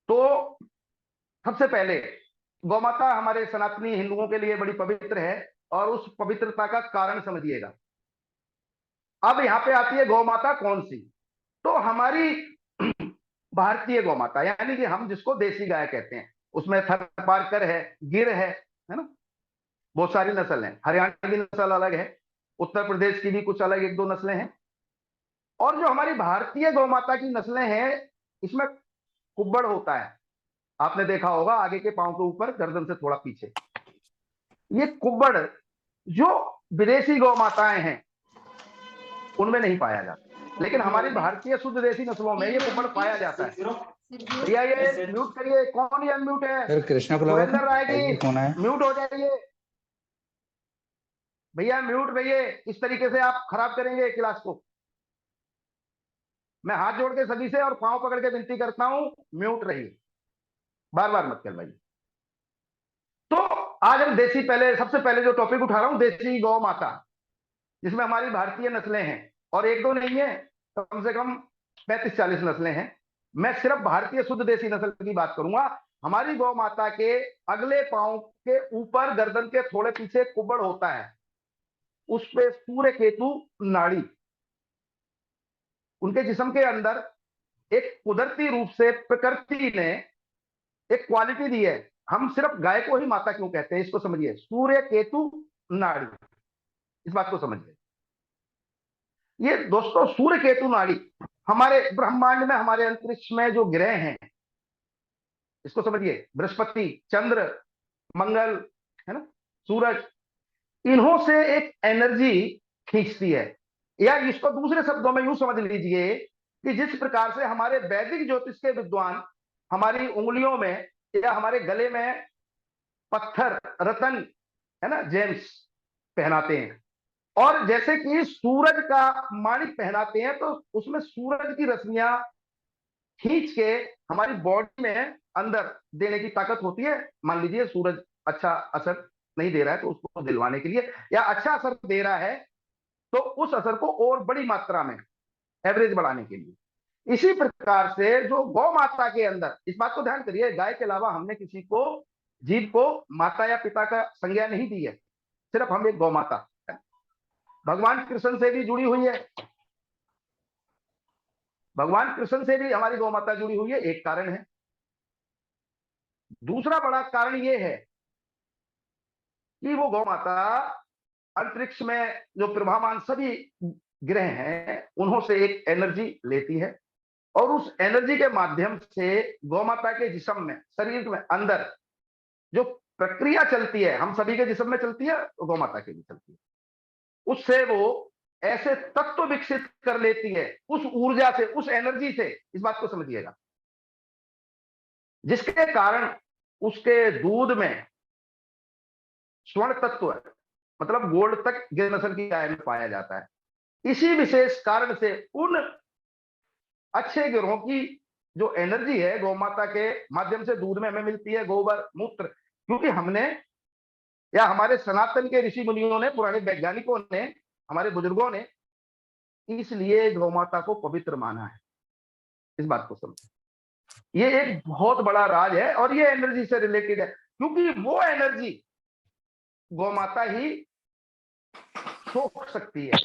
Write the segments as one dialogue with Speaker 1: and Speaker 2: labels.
Speaker 1: तो सबसे पहले गौमाता हमारे सनातनी हिंदुओं के लिए बड़ी पवित्र है, और उस पवित्रता का कारण समझिएगा। अब यहां पे आती है गौमाता कौन सी। तो हमारी भारतीय गौमाता, यानी कि हम जिसको देसी गाय कहते हैं, उसमें थरपारकर है, गिर है ना, बहुत सारी नस्ल है। हरियाणा की नस्ल अलग है, उत्तर प्रदेश की भी कुछ अलग एक दो नस्लें हैं। और जो हमारी भारतीय गौमाता की नस्लें हैं, इसमें कुब्बड़ होता है। आपने देखा होगा आगे के पांव के ऊपर, गर्दन से थोड़ा पीछे। ये कुब्बड़ जो विदेशी गौ माताएं हैं उनमें नहीं पाया जाता, लेकिन हमारी भारतीय शुद्ध देसी नस्लों में ये कुब्बड़ पाया जाता है। भैया ये म्यूट करिए, कौन ये अनम्यूट है?
Speaker 2: कृष्णा
Speaker 1: सुरेंद्र राय जी
Speaker 2: कौन है?
Speaker 1: म्यूट हो जाइए भैया, म्यूट रहिए। इस तरीके से आप खराब करेंगे क्लास को। मैं हाथ जोड़ के सभी से और पांव पकड़ के विनती करता हूं, म्यूट रहिए, बार बार मत करवाइए। तो आज हम देसी, पहले सबसे पहले जो टॉपिक उठा रहा हूं, देसी गौ माता, जिसमें हमारी भारतीय नस्लें हैं, और एक दो नहीं है, कम से कम 35-40 नस्लें हैं। मैं सिर्फ भारतीय शुद्ध देसी नस्ल की बात करूंगा। हमारी गौ माता के अगले पांव के ऊपर, गर्दन के थोड़े पीछे कुब्बड़ होता है, उस पे सूर्य केतु नाड़ी। उनके जिस्म के अंदर एक कुदरती रूप से प्रकृति ने एक क्वालिटी दी है। हम सिर्फ गाय को ही माता क्यों कहते हैं, इसको समझिए। सूर्य केतु नाड़ी, इस बात को समझिए। ये दोस्तों सूर्य केतु नाड़ी हमारे ब्रह्मांड में, हमारे अंतरिक्ष में जो ग्रह हैं, इसको समझिए। बृहस्पति, चंद्र, मंगल, है ना, सूरज, इन्हों से एक एनर्जी खींचती है। या इसको दूसरे शब्दों में यूं समझ लीजिए कि जिस प्रकार से हमारे वैदिक ज्योतिष के विद्वान हमारी उंगलियों में या हमारे गले में पत्थर, रतन, है ना, जेम्स पहनाते हैं, और जैसे कि सूरज का माणिक पहनाते हैं, तो उसमें सूरज की रश्मियां खींच के हमारी बॉडी में अंदर देने की ताकत होती है। मान लीजिए सूरज अच्छा असर नहीं दे रहा है, तो उसको दिलवाने के लिए, या अच्छा असर दे रहा है तो उस असर को और बड़ी मात्रा में, एवरेज बढ़ाने के लिए। इसी प्रकार से जो गौ माता के अंदर, इस बात को ध्यान करिए, गाय के अलावा हमने किसी को, जीव को माता या पिता का संज्ञा नहीं दी है, सिर्फ हम एक गौ माता। भगवान कृष्ण से भी जुड़ी हुई है, भगवान कृष्ण से भी हमारी गौ माता जुड़ी हुई है, एक कारण है। दूसरा बड़ा कारण यह है कि वो गौ माता अंतरिक्ष में जो प्रभावान सभी ग्रह हैं उन्हों से एक एनर्जी लेती है, और उस एनर्जी के माध्यम से गौ माता के जिस्म में, शरीर में अंदर जो प्रक्रिया चलती है, हम सभी के जिस्म में चलती है, गौ माता के भी चलती है, उससे वो ऐसे तत्व विकसित कर लेती है उस ऊर्जा से, उस एनर्जी से, इस बात को समझिएगा, जिसके कारण उसके दूध में स्वर्ण तत्व है, मतलब गोल्ड तक गिर नस्ल की गाय में पाया जाता है। इसी विशेष कारण से उन अच्छे गिरों की जो एनर्जी है गौ माता के माध्यम से दूध में हमें मिलती है, गोबर, मूत्र। क्योंकि हमने, या हमारे सनातन के ऋषि मुनियों ने, पुराने वैज्ञानिकों ने, हमारे बुजुर्गों ने इसलिए गौ माता को पवित्र माना है। इस बात को समझो, ये एक बहुत बड़ा राज है, और ये एनर्जी से रिलेटेड है, क्योंकि वो एनर्जी गौ माता ही सोख सकती है।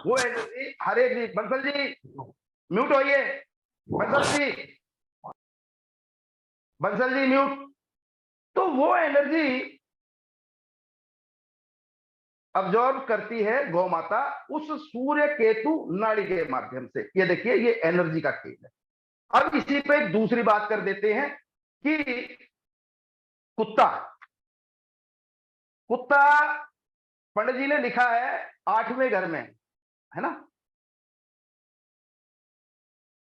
Speaker 1: वो एनर्जी हर एक, बंसल जी म्यूट होइए, बंसल जी, बंसल जी म्यूट। तो वो एनर्जी अब्जॉर्ब करती है गौ माता उस सूर्य केतु नाड़ी के माध्यम से। ये देखिए, ये एनर्जी का खेल है। अब इसी पे दूसरी बात कर देते हैं कि कुत्ता, कुत्ता पंडित जी ने लिखा है 8वें घर में, है ना,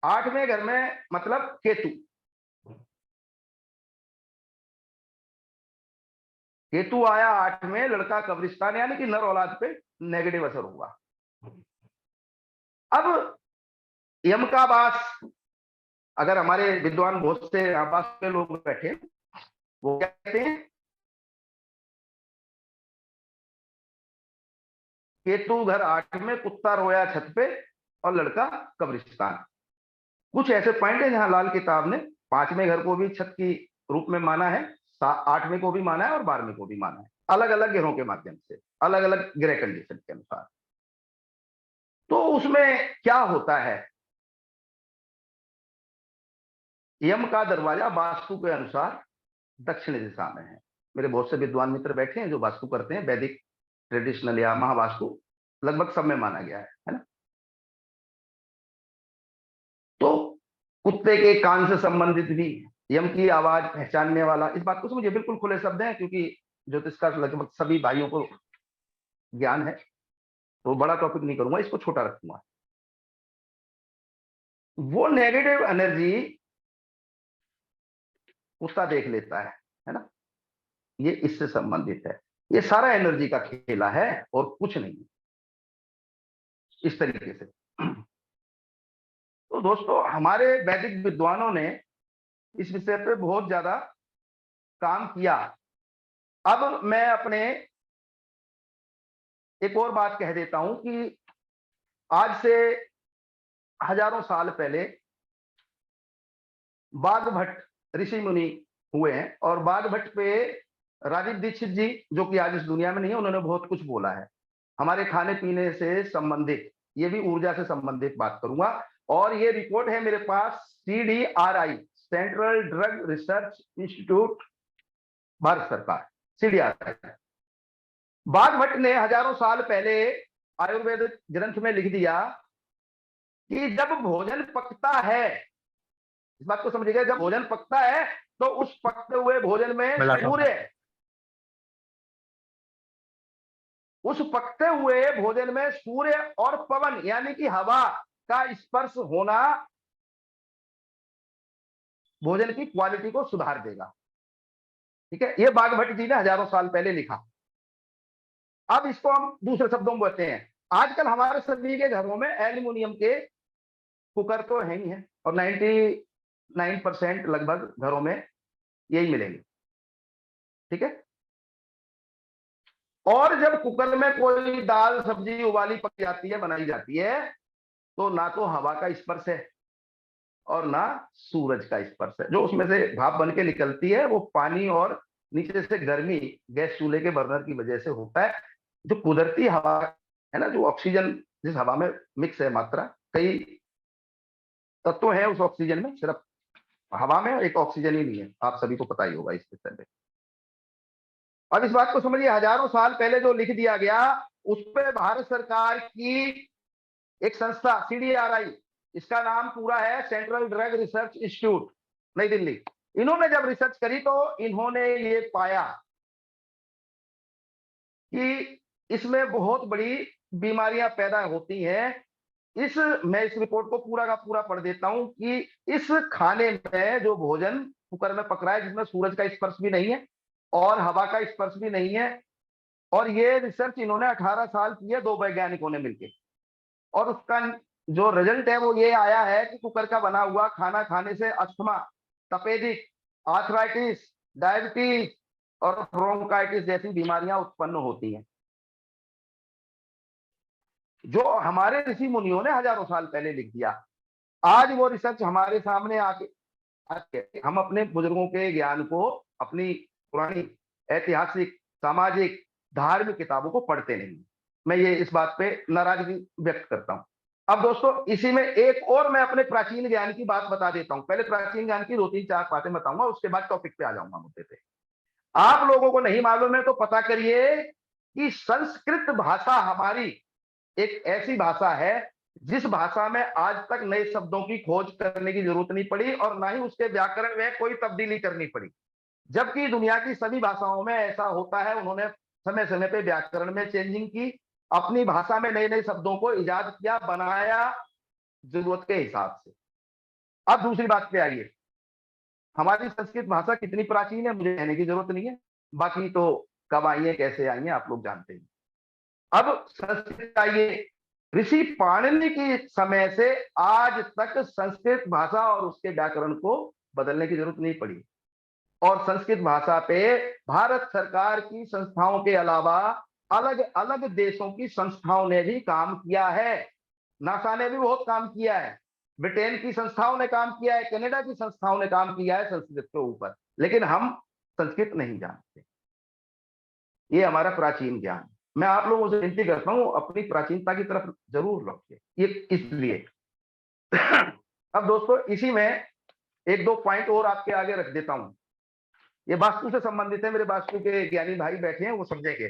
Speaker 1: 8वें घर में मतलब केतु। केतु आया 8 में, लड़का कब्रिस्तान, यानी कि नर औलाद पे नेगेटिव असर हुआ। अब यम का वास, अगर हमारे विद्वान बहुत से आवास पे लोग बैठे, वो क्या कहते हैं, केतु घर 8 में, कुत्ता रोया छत पे, और लड़का कब्रिस्तान। कुछ ऐसे पॉइंट है जहां लाल किताब ने 5वें घर को भी छत की रूप में माना है, 8वें को भी माना है और 12वें को भी माना है, अलग अलग ग्रहों के माध्यम से, अलग अलग ग्रह कंडीशन के अनुसार। तो उसमें क्या होता है, यम का दरवाजा वास्तु के अनुसार दक्षिण दिशा में है। मेरे बहुत से विद्वान मित्र बैठे हैं जो वास्तु करते हैं, वैदिक ट्रेडिशनल या महावास्तु लगभग सब में माना गया है ना। तो कुत्ते के कान से संबंधित भी, यम की आवाज पहचानने वाला, इस बात को समझिए, बिल्कुल खुले शब्द हैं क्योंकि ज्योतिष का लगभग सभी भाइयों को ज्ञान है, तो बड़ा टॉपिक नहीं करूंगा, इसको छोटा रखूंगा। वो नेगेटिव एनर्जी कुत्ता देख लेता है ना, ये इससे संबंधित है। ये सारा एनर्जी का खेला है और कुछ नहीं, इस तरीके से। तो दोस्तों हमारे वैदिक विद्वानों ने इस विषय पे बहुत ज्यादा काम किया। अब मैं अपने एक और बात कह देता हूं कि आज से हजारों साल पहले बाघभट्ट ऋषि मुनि हुए हैं, और बाघभट्ट पे राजीव दीक्षित जी, जो कि आज इस दुनिया में नहीं है, उन्होंने बहुत कुछ बोला है हमारे खाने पीने से संबंधित, ये भी ऊर्जा से संबंधित बात करूंगा। और ये रिपोर्ट है मेरे पास, CDRI, central drug research institute, Bharat सरकार, CDRI। बाघभट्ट ने हजारों साल पहले आयुर्वेद ग्रंथ में लिख दिया कि जब भोजन पकता है, इस बात को समझिएगा, जब भोजन पकता है तो उस पकते हुए भोजन में सूर्य, उस पकते हुए भोजन में सूर्य और पवन यानी कि हवा का स्पर्श होना भोजन की क्वालिटी को सुधार देगा। ठीक है, ये बाघभट्ट जी ने हजारों साल पहले लिखा। अब इसको हम दूसरे शब्दों में बोलते हैं, आजकल हमारे सभी के घरों में एल्यूमिनियम के कुकर तो है ही है, और 99% लगभग घरों में यही मिलेंगे। ठीक है, और जब कुकर में कोई दाल सब्जी उबाली पक जाती है, बनाई जाती है, तो ना तो हवा का स्पर्श है और ना सूरज का स्पर्श है। जो उसमें से भाप बन के निकलती है वो पानी और नीचे से गर्मी गैस चूल्हे के बर्नर की वजह से होता है। जो कुदरती हवा है ना, जो ऑक्सीजन जिस हवा में मिक्स है मात्रा, कई तत्व हैं उस ऑक्सीजन में, सिर्फ हवा में एक ऑक्सीजन ही नहीं है, आप सभी को पता ही होगा इस विषय में। अब इस बात को समझिए, हजारों साल पहले जो लिख दिया गया, उस पर भारत सरकार की एक संस्था CDRI, इसका नाम पूरा है सेंट्रल ड्रग रिसर्च इंस्टीट्यूट, नई दिल्ली, इन्होंने जब रिसर्च करी तो इन्होंने ये पाया कि इसमें बहुत बड़ी बीमारियां पैदा होती हैं। मैं इस रिपोर्ट को पूरा का पूरा पढ़ देता हूं कि इस खाने में जो भोजन कुकर में पक रहा है, जिसमें सूरज का स्पर्श भी नहीं है और हवा का स्पर्श भी नहीं है, और ये रिसर्च इन्होंने 18 साल की है, 2 वैज्ञानिकों ने मिलकर, और उसका जो रिजल्ट है वो ये आया है कि कुकर का बना हुआ खाना खाने से अस्थमा, तपेदिक, आर्थराइटिस, डायबिटीज और ब्रोंकाइटिस जैसी बीमारियां उत्पन्न होती हैं। जो हमारे ऋषि मुनियों ने हजारों साल पहले लिख दिया, आज वो रिसर्च हमारे सामने आके हम अपने बुजुर्गों के ज्ञान को, अपनी पुरानी ऐतिहासिक, सामाजिक, धार्मिक किताबों को पढ़ते नहीं। मैं ये इस बात पे नाराजगी व्यक्त करता हूं। अब दोस्तों इसी में एक और मैं अपने प्राचीन ज्ञान की बात बता देता हूं। पहले प्राचीन ज्ञान की 2-3-4 बातें बताऊंगा, उसके बाद टॉपिक पे आ जाऊंगा, मुद्दे पे। आप लोगों को नहीं मालूम है तो पता करिए कि संस्कृत भाषा हमारी एक ऐसी भाषा है जिस भाषा में आज तक नए शब्दों की खोज करने की जरूरत नहीं पड़ी और ना ही उसके व्याकरण में कोई तब्दीली करनी पड़ी। जबकि दुनिया की सभी भाषाओं में ऐसा होता है, उन्होंने समय समय पे व्याकरण में चेंजिंग की, अपनी भाषा में नए नए शब्दों को इजाद किया, बनाया जरूरत के हिसाब से। अब दूसरी बात पे आइए, हमारी संस्कृत भाषा कितनी प्राचीन है मुझे कहने की जरूरत नहीं है, बाकी तो कब आई है कैसे आई है आप लोग जानते हैं। अब संस्कृत आइए, ऋषि पाणिनि के समय से आज तक संस्कृत भाषा और उसके व्याकरण को बदलने की जरूरत नहीं पड़ी, और संस्कृत भाषा पे भारत सरकार की संस्थाओं के अलावा अलग अलग देशों की संस्थाओं ने भी काम किया है। नासा ने भी बहुत काम किया है, ब्रिटेन की संस्थाओं ने काम किया है, कनाडा की संस्थाओं ने काम किया है संस्कृत के ऊपर, लेकिन हम संस्कृत नहीं जानते। ये हमारा प्राचीन ज्ञान। मैं आप लोगों से विनती करता हूं, अपनी प्राचीनता की तरफ जरूर लौटिए, ये इसलिए। अब दोस्तों, इसी में एक दो पॉइंट और आपके आगे रख देता हूं, ये वास्तु से संबंधित है, मेरे वास्तु के ज्ञानी भाई बैठे हैं, वो समझेंगे।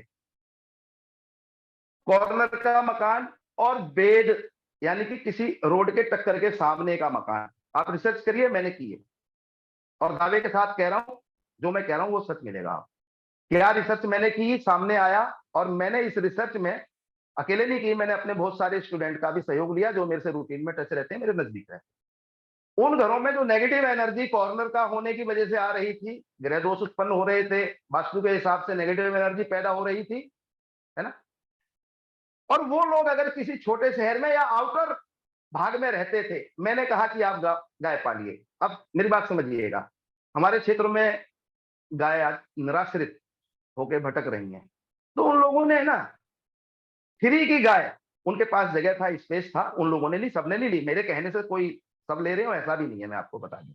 Speaker 1: कॉर्नर का मकान और बेड, यानी कि किसी रोड के टक्कर के सामने का मकान, आप रिसर्च करिए, मैंने की है और दावे के साथ कह रहा हूं, जो मैं कह रहा हूं वो सच मिलेगा। आप क्या रिसर्च मैंने की, सामने आया, और मैंने इस रिसर्च में अकेले नहीं की, मैंने अपने बहुत सारे स्टूडेंट का भी सहयोग लिया जो मेरे से रूटीन में टच रहते हैं, मेरे नजदीक रहते हैं। उन घरों में जो नेगेटिव एनर्जी कॉर्नर का होने की वजह से आ रही थी, ग्रह दोष उत्पन्न हो रहे थे, वास्तु के हिसाब से नेगेटिव एनर्जी पैदा हो रही थी, है ना। और वो लोग अगर किसी छोटे शहर में या आउटर भाग में रहते थे, मैंने कहा कि आप गाय पालिए। अब मेरी बात समझिएगा, हमारे क्षेत्र में गाय आज निराश्रित होकर भटक रही हैं, तो उन लोगों ने ना फ्री की गाय, उनके पास जगह था, स्पेस था, उन लोगों ने ली, सबने नहीं ली, मेरे कहने से कोई सब ले रहे हो ऐसा भी नहीं है, मैं आपको बता दूं।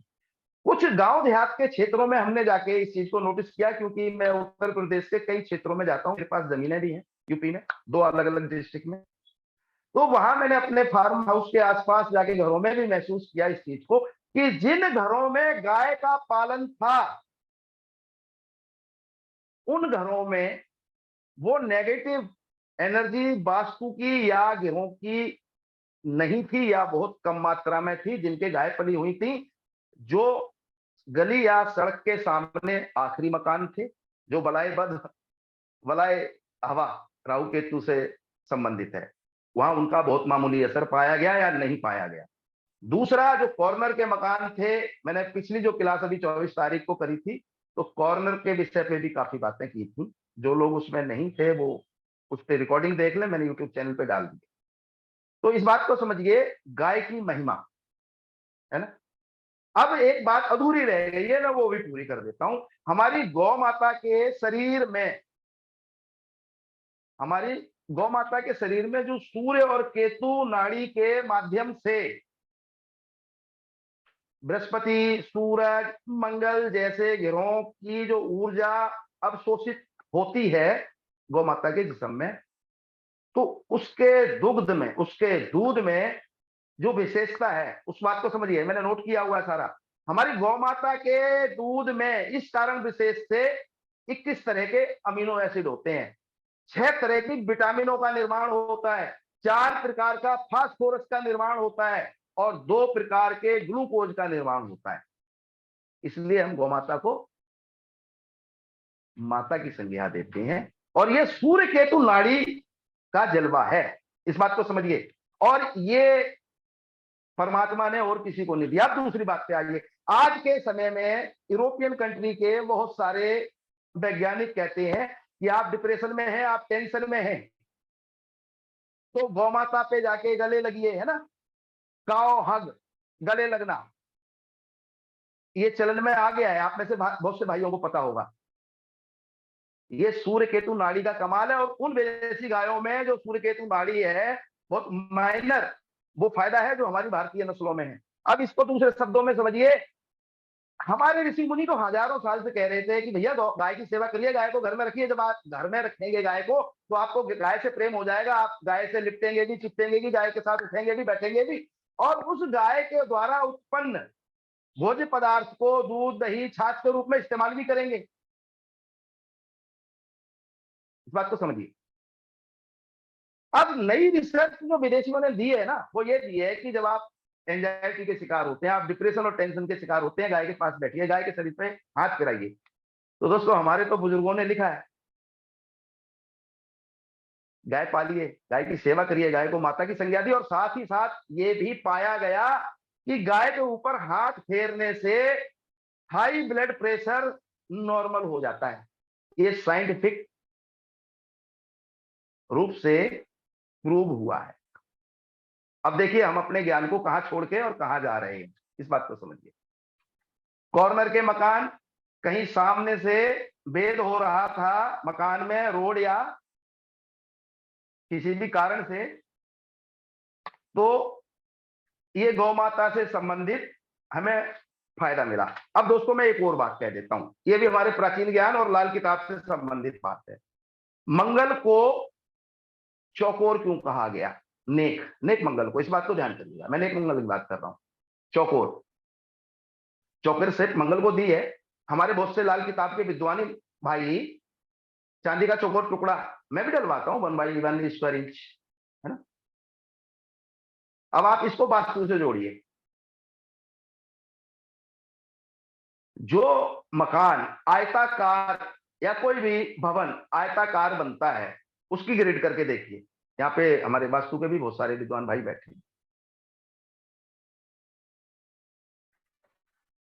Speaker 1: कुछ गांव देहात के क्षेत्रों में हमने जाके इस चीज को नोटिस किया, क्योंकि मैं उत्तर प्रदेश के कई क्षेत्रों में जाता हूँ, मेरे पास जमीनें भी हैं यूपी में, दो अलग अलग डिस्ट्रिक्ट में। तो वहां मैंने अपने फार्म हाउस के आसपास जाके घरों में भी महसूस किया इस चीज को, कि जिन घरों में गाय का पालन था, उन घरों में वो नेगेटिव एनर्जी वास्तु की या ग्रहों की नहीं थी, या बहुत कम मात्रा में थी, जिनके गाय पली हुई थी, जो गली या सड़क के सामने आखिरी मकान थे, जो वलय हवा राहु केतु से संबंधित है, वहां उनका बहुत मामूली असर पाया गया या नहीं पाया गया। दूसरा, जो कॉर्नर के मकान थे, मैंने पिछली जो क्लास अभी 24 तारीख को करी थी, तो कॉर्नर के विषय पे भी काफी बातें की थी, जो लोग उसमें नहीं थे वो उस पर रिकॉर्डिंग देख ले, मैंने यूट्यूब चैनल पे डाल दी। तो इस बात को समझिए, गाय की महिमा, है ना। अब एक बात अधूरी रह गई है ना, वो भी पूरी कर देता हूं। हमारी गौ माता के शरीर में जो सूर्य और केतु नाड़ी के माध्यम से बृहस्पति, सूरज, मंगल जैसे ग्रहों की जो ऊर्जा अवशोषित होती है गौ माता के जिस्म में, तो उसके दूध में जो विशेषता है, उस बात को समझिए, मैंने नोट किया हुआ है सारा। हमारी गौ माता के दूध में इस कारण विशेष से 21 तरह के अमीनो एसिड होते हैं, 6 तरह की विटामिनों का निर्माण होता है, 4 प्रकार का फास्फोरस का निर्माण होता है, और 2 प्रकार के ग्लूकोज का निर्माण होता है। इसलिए हम गौ माता को माता की संज्ञा देते हैं, और यह सूर्य केतु नाड़ी का जलवा है, इस बात को समझिए। और ये परमात्मा ने और किसी को नहीं दिया। दूसरी बात पे आइए, आज के समय में यूरोपियन कंट्री के बहुत सारे वैज्ञानिक कहते हैं कि आप डिप्रेशन में हैं, आप टेंशन में हैं, तो गौ माता पे जाके गले लगिए, है ना, काओ हग, गले लगना, ये चलन में आ गया है, आप में से बहुत से भाइयों को पता होगा। ये सूर्य केतु नाड़ी का कमाल है, और उन विदेशी गायों में जो सूर्य केतु नाड़ी है, बहुत माइनर वो फायदा है जो हमारी भारतीय नस्लों में है। अब इसको दूसरे शब्दों में समझिए, हमारे ऋषि मुनि तो हजारों साल से कह रहे थे कि भैया गाय की सेवा करिए, गाय को घर में रखिए, जब आप घर में रखेंगे गाय को, तो आपको गाय से प्रेम हो जाएगा, आप गाय से लिपटेंगे भी, चिपटेंगे भी, गाय के साथ उठेंगे भी, बैठेंगे भी, और उस गाय के द्वारा उत्पन्न भोज्य पदार्थ को दूध, दही, छाछ के रूप में इस्तेमाल भी करेंगे। इस बात को समझिए। अब नई रिसर्च जो विदेशियों ने दी है ना, वो ये दी है कि जब आप एंजाइटी के शिकार होते हैं, आप डिप्रेशन और टेंशन के शिकार होते हैं, गाय के पास बैठिए, गाय के शरीर पे हाथ फिराइए। तो दोस्तों, हमारे तो बुजुर्गों ने लिखा है, गाय पालिए, गाय की सेवा करिए, गाय को माता की संज्ञा दी, और साथ ही साथ ये भी पाया गया कि गाय के ऊपर हाथ फेरने से हाई ब्लड प्रेशर नॉर्मल हो जाता है। ये साइंटिफिक रूप से प्रूव हुआ है। अब देखिए, हम अपने ज्ञान को कहां छोड़ के और कहां जा रहे हैं, इस बात को समझिए। कॉर्नर के मकान, कहीं सामने से भेद हो रहा था मकान में, रोड या किसी भी कारण से, तो ये गौ माता से संबंधित हमें फायदा मिला। अब दोस्तों मैं एक और बात कह देता हूं, ये भी हमारे प्राचीन ज्ञान और लाल किताब से संबंधित बात है। मंगल को चौकोर क्यों कहा गया? नेक, नेक मंगल को, इस बात को ध्यान करिएगा, मैं नेक मंगल की बात कर रहा हूं। चौकोर, चौकर से मंगल को दी है। हमारे बहुत से लाल किताब के विद्वानी भाई चांदी का चौकोर टुकड़ा मैं भी डलवाता हूं 1/1 स्क्वायर इंच, है ना। अब आप इसको वास्तु से जोड़िए। जो मकान आयताकार या कोई भी भवन आयताकार बनता है उसकी ग्रिड करके देखिए। यहाँ पे हमारे वास्तु के भी बहुत सारे विद्वान भाई बैठे हैं।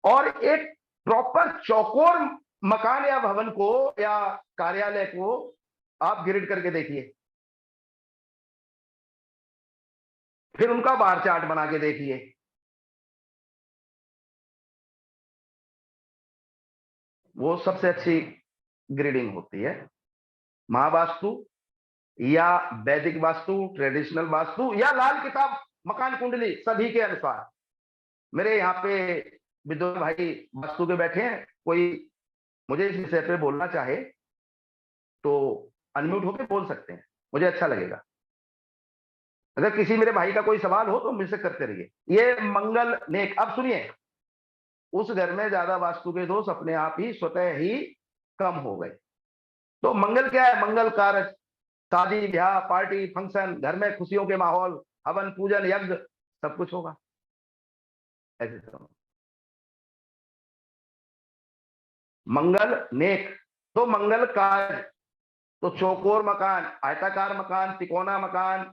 Speaker 1: और एक प्रॉपर चौकोर मकान या भवन को या कार्यालय को आप ग्रिड करके देखिए, फिर उनका बार चार्ट बना के देखिए। वो सबसे अच्छी ग्रेडिंग होती है। महावास्तु या वैदिक वास्तु, ट्रेडिशनल वास्तु या लाल किताब मकान कुंडली, सभी के अनुसार। मेरे यहाँ पे विद्वान भाई वास्तु के बैठे हैं, कोई मुझे इस विषय पे बोलना चाहे तो अनम्यूट होकर बोल सकते हैं, मुझे अच्छा लगेगा। अगर किसी मेरे भाई का कोई सवाल हो तो मुझसे करते रहिए। ये मंगल नेक। अब सुनिए, उस घर में ज्यादा वास्तु के दोष अपने आप ही स्वतः ही कम हो गए। तो मंगल क्या है? मंगल कारक, शादी ब्याह पार्टी फंक्शन, घर में खुशियों के माहौल, हवन पूजन यज्ञ सब कुछ होगा। ऐसे समझो। मंगल नेक, तो मंगल कारक, तो चौकोर मकान, आयताकार मकान, तिकोना मकान, है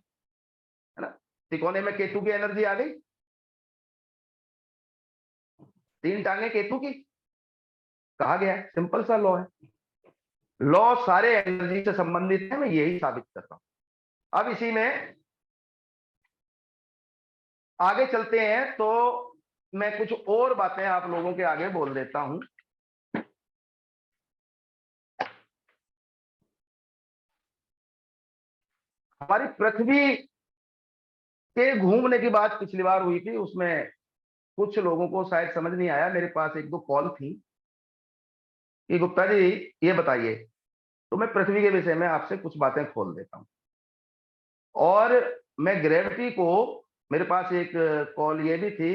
Speaker 1: ना। तिकोने में केतु की एनर्जी आ गई, 3 टांगे केतु की, कहा गया है, सिंपल सा लॉ है। लॉ सारे एनर्जी से संबंधित है, मैं यही साबित कर रहा हूं। अब इसी में आगे चलते हैं तो मैं कुछ और बातें आप लोगों के आगे बोल देता हूं। हमारी पृथ्वी के घूमने की बात पिछली बार हुई थी, उसमें कुछ लोगों को शायद समझ नहीं आया। मेरे पास 1-2 कॉल थी कि गुप्ता जी ये बताइए, तो मैं पृथ्वी के विषय में आपसे कुछ बातें खोल देता हूं। और मैं ग्रेविटी को, मेरे पास एक कॉल ये भी थी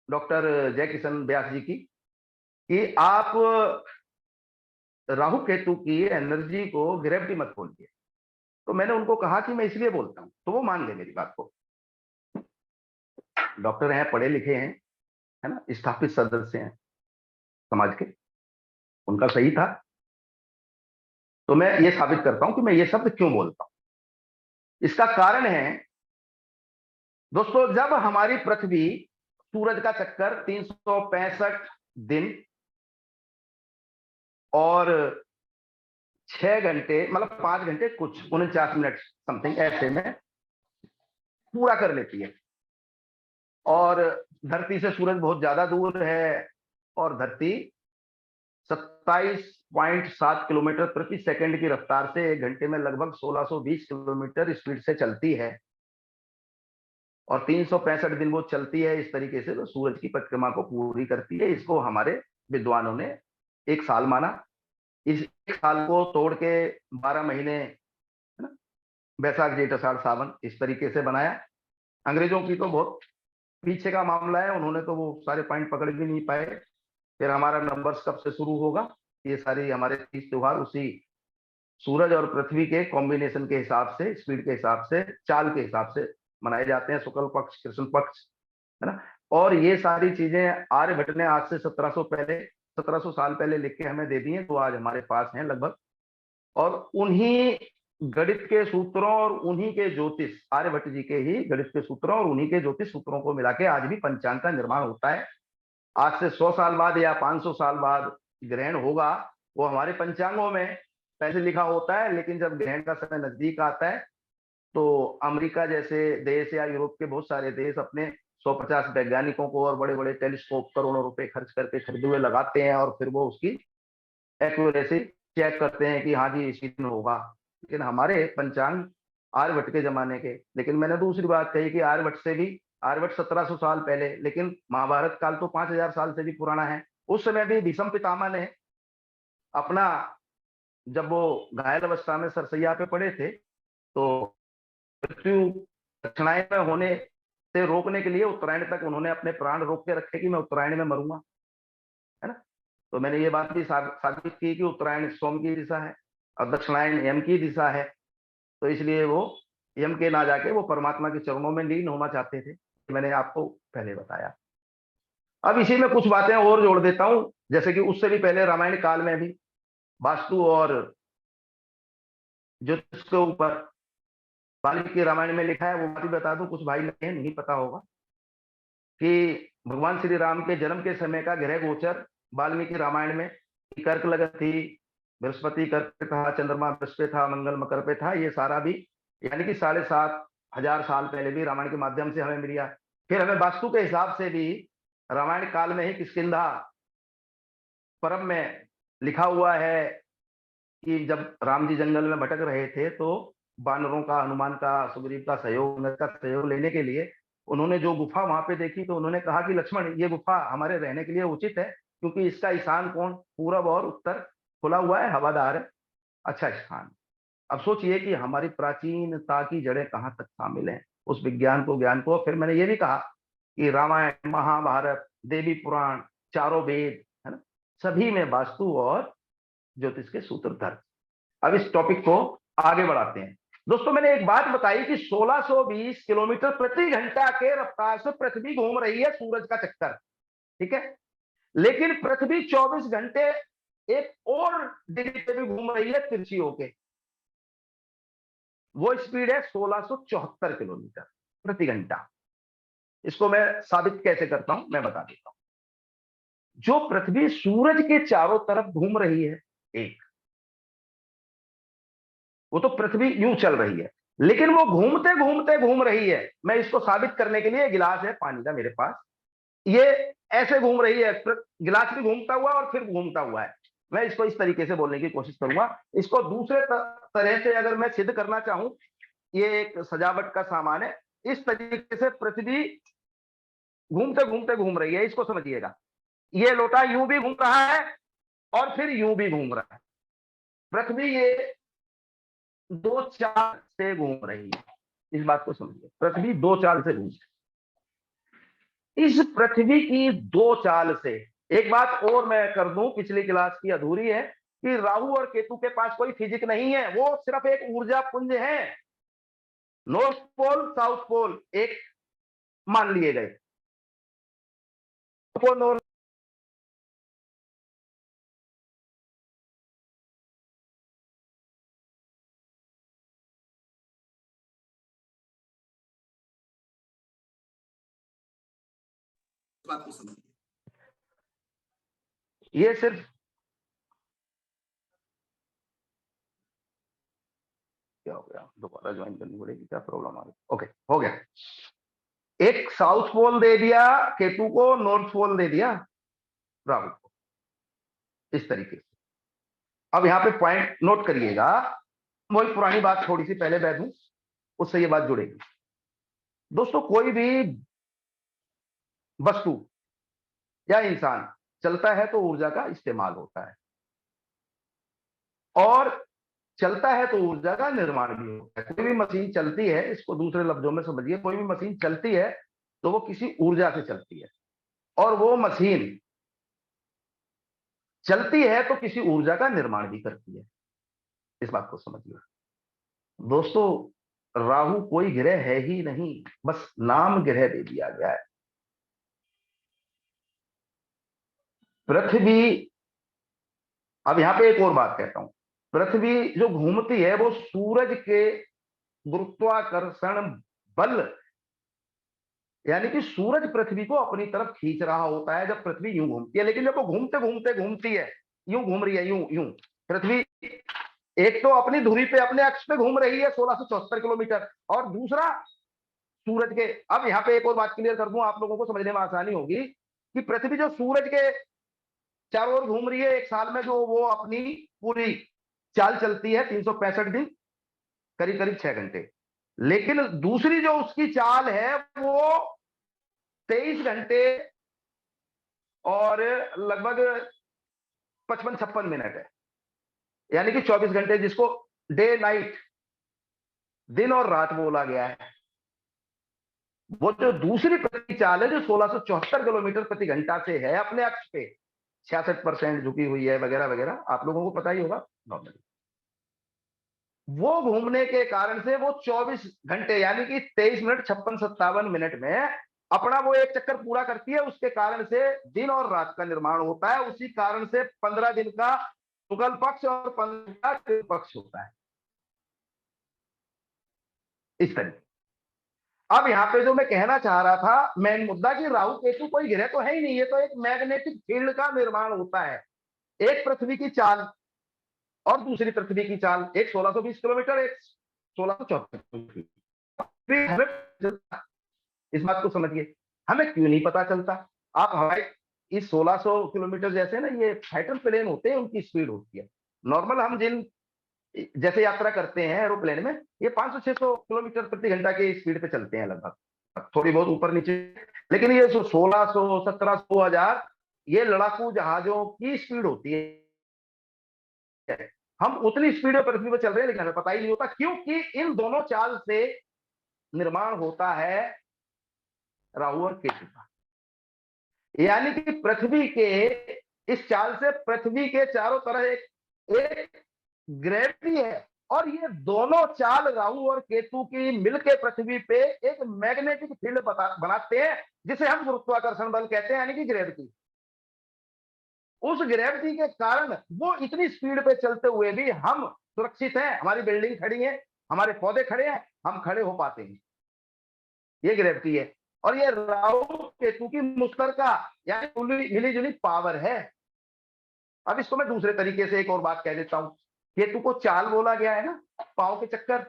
Speaker 1: डॉक्टर जय किशन व्यास जी की, कि आप राहु केतु की एनर्जी को ग्रेविटी मत खोलिए। तो मैंने उनको कहा कि मैं इसलिए बोलता हूं, तो वो मान गए मेरी बात को। डॉक्टर हैं, पढ़े लिखे हैं, है ना, स्थापित सदस्य हैं समाज के, उनका सही था। तो मैं ये साबित करता हूं कि मैं ये शब्द क्यों बोलता हूं। इसका कारण है दोस्तों, जब हमारी पृथ्वी सूरज का चक्कर 365 दिन और 6 घंटे, मतलब 5 घंटे कुछ 49 मिनट समथिंग ऐसे में पूरा कर लेती है, और धरती से सूरज बहुत ज्यादा दूर है, और धरती 27.7 किलोमीटर प्रति सेकंड की रफ्तार से 1 घंटे में लगभग 1620 किलोमीटर स्पीड से चलती है, और 365 दिन वो चलती है इस तरीके से, तो सूरज की परिक्रमा को पूरी करती है। इसको हमारे विद्वानों ने 1 साल माना। इस 1 साल को तोड़ के 12 महीने, है ना, बैसाख जेठ आषाढ़ सावन इस तरीके से बनाया। अंग्रेजों की तो बहुत पीछे का मामला है, उन्होंने तो वो सारे पॉइंट पकड़ भी नहीं पाए। फिर हमारा नंबर्स कब से शुरू होगा, ये सारी हमारे 30 त्योहार उसी सूरज और पृथ्वी के कॉम्बिनेशन के हिसाब से, स्पीड के हिसाब से, चाल के हिसाब से मनाए जाते हैं। शुक्ल पक्ष, कृष्ण पक्ष, है ना। और ये सारी चीजें आर्यभट्ट ने आज से 1700 साल पहले लिख के हमें दे दी हैं, तो आज हमारे पास हैं लगभग। और उन्हीं गणित के सूत्रों और उन्हीं के ज्योतिष, आर्यभट्ट जी के ही गणित के सूत्रों और उन्हीं के ज्योतिष सूत्रों को मिला के आज भी पंचांग का निर्माण होता है। आज से 100 साल बाद या 500 साल बाद ग्रहण होगा, वो हमारे पंचांगों में पहले लिखा होता है, लेकिन जब ग्रहण का समय नजदीक आता है तो अमेरिका जैसे देश या यूरोप के बहुत सारे देश अपने 150 वैज्ञानिकों को और बड़े बड़े टेलीस्कोप करोड़ों रुपए खर्च करके खरीदे हुए लगाते हैं, और फिर वो उसकी एक्यूरेसी चेक करते हैं कि हाँ जी इसी दिन होगा। लेकिन हमारे पंचांग आर्यभट्ट के जमाने के, लेकिन मैंने दूसरी बात कही कि आर्यभट्ट से भी आर्यभट्ट 1700 साल पहले, लेकिन महाभारत काल तो 5000 साल से भी पुराना है। उस समय भी भीष्म पितामह ने अपना, जब वो घायल अवस्था में सरसैया पे पड़े थे, तो मृत्यु दक्षिणायन में होने से रोकने के लिए उत्तरायण तक उन्होंने अपने प्राण रोक के रखे कि मैं उत्तरायण में मरूंगा, है ना। तो मैंने ये बात भी साबित की कि उत्तरायण सोम की दिशा है और दक्षिणायन यम की दिशा है, तो इसलिए वो यम के ना जाके वो परमात्मा के चरणों में लीन होना चाहते थे, मैंने आपको पहले बताया। अब इसी में कुछ बातें और जोड़ देता हूं, जैसे कि उससे भी पहले रामायण काल में भी वास्तु और ज्योतिष के ऊपर वाल्मीकि रामायण में लिखा है, वो बात भी बता दूं, कुछ भाई नहीं पता होगा कि भगवान श्री राम के जन्म के समय का ग्रह गोचर वाल्मीकि रामायण में कर्क लगत थी, बृहस्पति कर्क पे था, चंद्रमा बृहस्पति था, मंगल मकर पे था, ये सारा भी यानी कि 7500 साल पहले भी रामायण के माध्यम से हमें मिल गया। फिर हमें वास्तु के हिसाब से भी रामायण काल में ही किष्किंधा पर्व में लिखा हुआ है कि जब राम जी जंगल में भटक रहे थे तो बानरों का, हनुमान का, सुग्रीव का सहयोग लेने के लिए उन्होंने जो गुफा वहां पे देखी, तो उन्होंने कहा कि लक्ष्मण, ये गुफा हमारे रहने के लिए उचित है, क्योंकि इसका ईशान कोण पूरब और उत्तर खुला हुआ है, हवादार है, अच्छा स्थान। अब सोचिए कि हमारी प्राचीनता की जड़ें कहाँ तक शामिल हैं, उस विज्ञान को, ज्ञान को। फिर मैंने ये भी कहा कि रामायण, महाभारत, देवी पुराण, चारों वेद, है ना, सभी में वास्तु और ज्योतिष के सूत्रधर। अब इस टॉपिक को आगे बढ़ाते हैं। दोस्तों, मैंने एक बात बताई कि 1620 किलोमीटर प्रति घंटा के रफ्तार से पृथ्वी घूम रही है सूरज का चक्कर, ठीक है, लेकिन पृथ्वी 24 घंटे एक और डिग्री पे भी घूम रही है तिरछी होके, वो स्पीड है 1674 किलोमीटर प्रति घंटा। इसको मैं साबित कैसे करता हूं, मैं बता देता हूं। जो पृथ्वी सूरज के चारों तरफ घूम रही है, एक, वो तो पृथ्वी यूं चल रही है, लेकिन वो घूमते घूमते घूम रही है। मैं इसको साबित करने के लिए गिलास है पानी का मेरे पास, ये ऐसे घूम रही है, गिलास भी घूमता हुआ और फिर घूमता हुआ है। मैं इसको इस तरीके से बोलने की कोशिश करूंगा। इसको दूसरे तरह से अगर मैं सिद्ध करना चाहूं, ये एक सजावट का सामान है, इस तरीके से पृथ्वी घूमते घूमते घूम रही है, इसको समझिएगा। ये लोटा यूं भी घूम रहा है और फिर यूं भी घूम रहा है। पृथ्वी ये दो चाल से घूम रही है, इस बात को समझिए। पृथ्वी दो चाल से घूम, इस पृथ्वी की दो चाल से एक बात और मैं कर दूं, पिछली क्लास की अधूरी है, कि राहु और केतु के पास कोई फिजिक नहीं है, वो सिर्फ एक ऊर्जा पुंज है। नॉर्थ पोल, साउथ पोल एक मान लिए गए, नॉर्थ बात को समझिए। ये सिर्फ क्या हो गया, दोबारा ज्वाइन करनी पड़ेगी, क्या प्रॉब्लम आ गई? ओके, हो गया। एक साउथ पोल दे दिया केतु को, नॉर्थ पोल दे दिया राहु को, इस तरीके से। अब यहां पे पॉइंट नोट करिएगा, वही पुरानी बात थोड़ी सी पहले बह दूं, उससे ये बात जुड़ेगी। दोस्तों, कोई भी वस्तु या इंसान चलता है तो ऊर्जा का इस्तेमाल होता है, और चलता है तो ऊर्जा का निर्माण भी होता है। कोई भी मशीन चलती है, इसको दूसरे लफ्जों में समझिए, कोई भी मशीन चलती है तो वो किसी ऊर्जा से चलती है, और वो मशीन चलती है तो किसी ऊर्जा का निर्माण भी करती है, इस बात को समझिए। दोस्तों, राहु कोई ग्रह है ही नहीं, बस नाम ग्रह दे दिया गया है। पृथ्वी, अब यहां पे एक और बात कहता हूं, पृथ्वी जो घूमती है वो सूरज के गुरुत्वाकर्षण बल, यानी कि सूरज पृथ्वी को अपनी तरफ खींच रहा होता है जब पृथ्वी यूं घूमती है। लेकिन जब वो घूमते घूमते घूमती है, यूं घूम रही है, यूं यूं, पृथ्वी एक तो अपनी धुरी पे, अपने अक्ष पे घूम रही है 1674 किलोमीटर, और दूसरा सूरज के, अब यहां पे एक और बात क्लियर कर दूं, आप लोगों को समझने में आसानी होगी, कि पृथ्वी जो सूरज के चारों ओर घूम रही है एक साल में, जो वो अपनी पूरी चाल चलती है 365 दिन, करीब करीब 6 घंटे, लेकिन दूसरी जो उसकी चाल है वो 23 घंटे और लगभग 55-56 मिनट है, यानी कि 24 घंटे, जिसको डे नाइट, दिन और रात बोला गया है। वो जो दूसरी प्रति चाल है जो 1674 किलोमीटर प्रति घंटा से है अपने अक्ष पे, 66% झुकी हुई है वगैरह वगैरह, आप लोगों को पता ही होगा नॉर्मली। वो घूमने के कारण से वो 24 घंटे यानी कि 23 मिनट 56-57 मिनट में अपना वो एक चक्कर पूरा करती है। उसके कारण से दिन और रात का निर्माण होता है। उसी कारण से 15 दिन का शुक्ल पक्ष और 15 का कृष्ण पक्ष होता है, इस तरह। अब यहाँ पे जो मैं कहना चाह रहा था मेन मुद्दा, कि राहु केतु कोई ग्रह तो है ही नहीं, ये तो एक मैग्नेटिक फील्ड का निर्माण होता है। एक पृथ्वी की चाल और दूसरी पृथ्वी की चाल, एक 1620 किलोमीटर, एक 1674 किलोमीटर। इस बात को समझिए, हमें क्यों नहीं पता चलता। आप हवाई, इस 1600 किलोमीटर जैसे ना ये फाइटर प्लेन होते हैं, उनकी स्पीड होती है। नॉर्मल हम जिन जैसे यात्रा करते हैं एरोप्लेन में, ये 500-600 किलोमीटर प्रति घंटा की स्पीड पे चलते हैं लगभग, थोड़ी बहुत ऊपर नीचे। लेकिन ये 1600, 1700, 1000, ये लड़ाकू जहाजों की स्पीड होती है। हम उतनी स्पीड में पृथ्वी पर चल रहे हैं, लेकिन हमें पता ही नहीं होता, क्योंकि इन दोनों चाल से निर्माण होता है राहु और केतु का। यानी कि पृथ्वी के इस चाल से पृथ्वी के चारों तरफ एक ग्रेविटी है, और ये दोनों चाल राहु और केतु की मिलकर पृथ्वी पे एक मैग्नेटिक फील्ड बनाते हैं, जिसे हम गुरुत्वाकर्षण बल कहते हैं, यानी कि ग्रेविटी। उस ग्रेविटी के कारण वो इतनी स्पीड पे चलते हुए भी हम सुरक्षित हैं, हमारी बिल्डिंग खड़ी है, हमारे पौधे खड़े हैं, हम खड़े हो पाते हैं। ये ग्रेविटी है, और ये राहु केतु की मुश्तरका यानी मिली जुली पावर है। अब इसको मैं दूसरे तरीके से एक और बात कह देता हूं। केतु को चाल बोला गया है ना, पांव के चक्कर।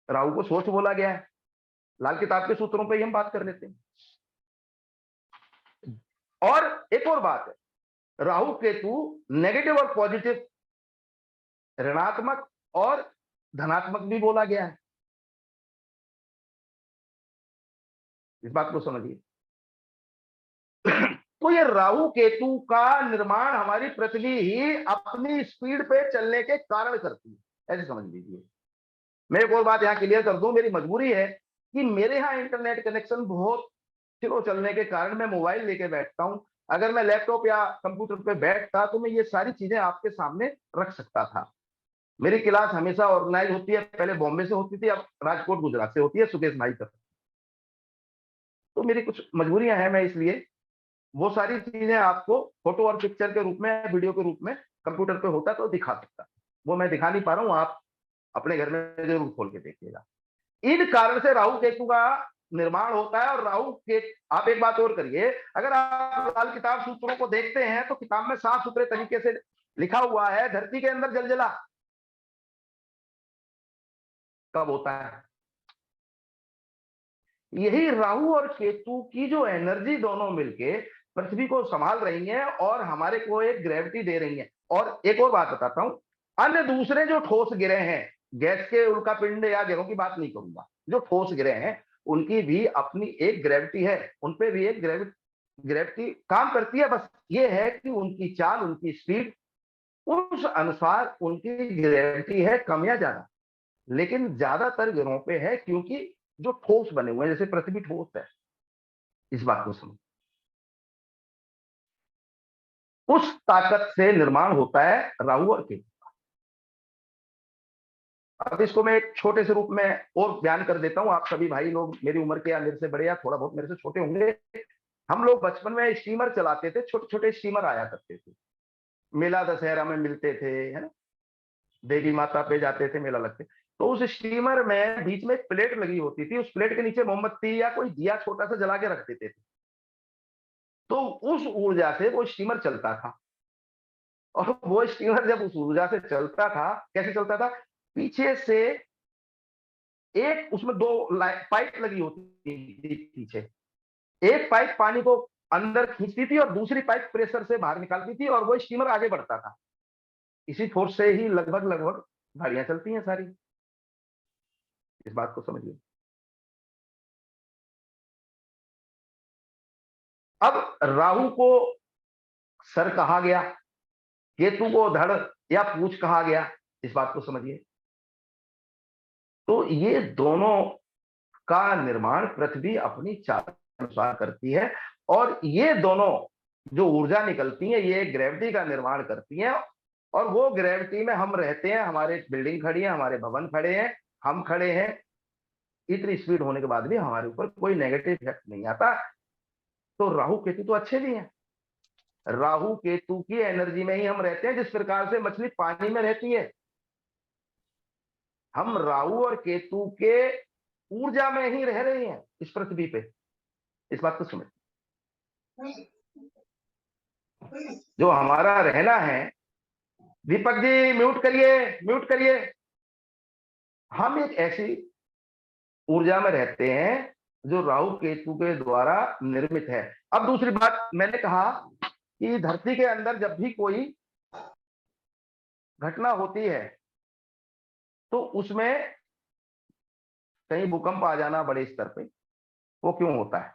Speaker 1: राहु को सोच बोला गया है। लाल किताब के सूत्रों पे ही हम बात कर लेते हैं। और एक और बात है, राहु केतु नेगेटिव और पॉजिटिव, ऋणात्मक और धनात्मक भी बोला गया है। इस बात को समझिए। तो ये राहु केतु का निर्माण हमारी पृथ्वी ही अपनी स्पीड पे चलने के कारण करती है, ऐसे समझ लीजिए। मैं एक और बात यहां क्लियर कर दूं, मेरी मजबूरी है कि मेरे यहाँ इंटरनेट कनेक्शन बहुत स्लो चलने के कारण मैं मोबाइल लेके बैठता हूं। अगर मैं लैपटॉप या कंप्यूटर पे बैठता तो मैं ये सारी चीजें आपके सामने रख सकता था। मेरी क्लास हमेशा ऑर्गेनाइज होती है, पहले बॉम्बे से होती थी, अब राजकोट गुजरात से होती है, सुकेश भाई तक। तो मेरी कुछ मजबूरियां हैं, मैं इसलिए वो सारी चीजें आपको फोटो और पिक्चर के रूप में, वीडियो के रूप में कंप्यूटर पे होता तो दिखा सकता। वो मैं दिखा नहीं पा रहा हूँ, आप अपने घर में जरूर खोल के देखिएगा। इन कारण से राहु केतु का निर्माण होता है। और राहु के, आप एक बात और करिए, अगर आप लाल किताब सूत्रों को देखते हैं तो किताब में साफ सुथरे तरीके से लिखा हुआ है, धरती के अंदर जलजला कब होता है। यही राहु और केतु की जो एनर्जी दोनों मिलके पृथ्वी को संभाल रही हैं और हमारे को एक ग्रेविटी दे रही हैं। और एक और बात बताता हूं, अन्य दूसरे जो ठोस ग्रह हैं, गैस के उल्का पिंड या ग्रहों की बात नहीं करूंगा, जो ठोस ग्रह हैं उनकी भी अपनी एक ग्रेविटी है, उनपे भी एक ग्रेविटी काम करती है। बस ये है कि उनकी चाल, उनकी स्पीड, उस अनुसार उनकी ग्रेविटी है कम या ज्यादा। लेकिन ज्यादातर ग्रहों पे है, क्योंकि जो ठोस बने हुए हैं, जैसे पृथ्वी ठोस है। इस बात को समझ, उस ताकत से निर्माण होता है राहु और केतु। अब इसको मैं एक छोटे से रूप में और बयान कर देता हूं। आप सभी भाई लोग मेरी उम्र के या मेरे से बड़े या थोड़ा बहुत मेरे से छोटे होंगे। हम लोग बचपन में स्टीमर चलाते थे, छोटे छोटे स्टीमर आया करते थे, मेला दशहरा में मिलते थे, है ना, देवी माता पे जाते थे, मेला लगते। तो उस स्टीमर में बीच में एक प्लेट लगी होती थी, उस प्लेट के नीचे मोमबत्ती या कोई दिया छोटा सा जला के रख देते थे। तो उस ऊर्जा से वो स्टीमर चलता था। और वो स्टीमर जब उस ऊर्जा से चलता था, कैसे चलता था, पीछे से एक उसमें दो पाइप लगी होती थी पीछे। एक पाइप पानी को अंदर खींचती थी और दूसरी पाइप प्रेशर से बाहर निकालती थी, और वो स्टीमर आगे बढ़ता था। इसी फोर्स से ही लगभग लगभग गाड़ियां चलती हैं सारी। इस बात को समझिए। अब राहु को सर कहा गया, केतु को धड़ या पूंछ कहा गया, इस बात को समझिए। तो ये दोनों का निर्माण पृथ्वी अपनी चाल के अनुसार करती है, और ये दोनों जो ऊर्जा निकलती है ये ग्रेविटी का निर्माण करती है, और वो ग्रेविटी में हम रहते हैं, हमारे बिल्डिंग खड़ी है, हमारे भवन खड़े हैं, हम खड़े हैं, इतनी स्पीड होने के बाद भी हमारे ऊपर कोई नेगेटिव इफेक्ट नहीं आता। तो राहु केतु तो अच्छे भी हैं। राहु केतु की एनर्जी में ही हम रहते हैं, जिस प्रकार से मछली पानी में रहती है, हम राहु और केतु के ऊर्जा में ही रह रहे हैं इस पृथ्वी पे। इस बात को समझ, जो हमारा रहना है, दीपक जी म्यूट करिए, म्यूट करिए। हम एक ऐसी ऊर्जा में रहते हैं जो राहु केतु के द्वारा निर्मित है। अब दूसरी बात, मैंने कहा कि धरती के अंदर जब भी कोई घटना होती है तो उसमें कहीं भूकंप आ जाना बड़े स्तर पे, वो क्यों होता है?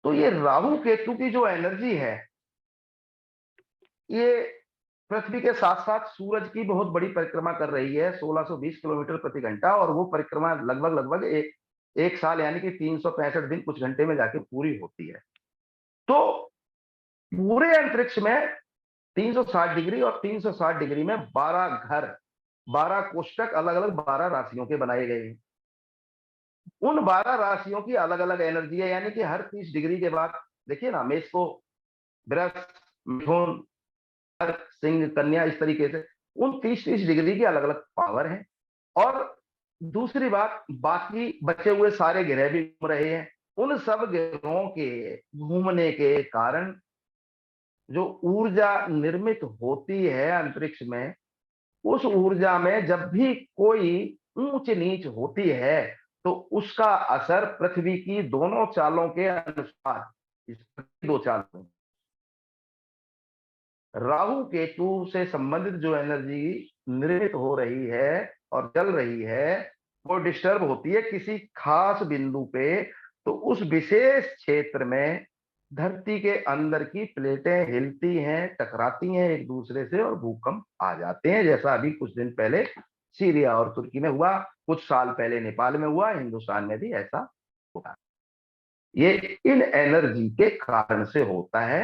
Speaker 1: तो ये राहु केतु की जो एनर्जी है, ये पृथ्वी के साथ साथ सूरज की बहुत बड़ी परिक्रमा कर रही है, 1620 किलोमीटर प्रति घंटा, और वो परिक्रमा लगभग एक साल यानी कि 365 दिन कुछ घंटे में जाके पूरी होती है। तो पूरे अंतरिक्ष में 360 डिग्री और 360 डिग्री में 12 घर, 12 कोष्टक अलग अलग 12 राशियों के बनाए गए हैं। उन 12 राशियों की अलग अलग एनर्जी है, यानी कि हर 30 डिग्री के बाद, देखिए ना, मेष को वृष, मिथुन, सिंह, कन्या, इस तरीके से उन 30-30 डिग्री की अलग अलग पावर है। और दूसरी बात, बाकी बचे हुए सारे ग्रह भी घूम रहे हैं। उन सब ग्रहों के घूमने के कारण जो ऊर्जा निर्मित होती है अंतरिक्ष में, उस ऊर्जा में जब भी कोई ऊंच नीच होती है तो उसका असर पृथ्वी की दोनों चालों के अनुसार, इस दो चालों, राहु केतु से संबंधित जो एनर्जी निर्मित हो रही है और चल रही है, वो डिस्टर्ब होती है किसी खास बिंदु पे, तो उस विशेष क्षेत्र में धरती के अंदर की प्लेटें हिलती हैं, टकराती हैं एक दूसरे से, और भूकंप आ जाते हैं, जैसा अभी कुछ दिन पहले सीरिया और तुर्की में हुआ, कुछ साल पहले नेपाल में हुआ, हिंदुस्तान में भी ऐसा हुआ। ये इन एनर्जी के कारण से होता है।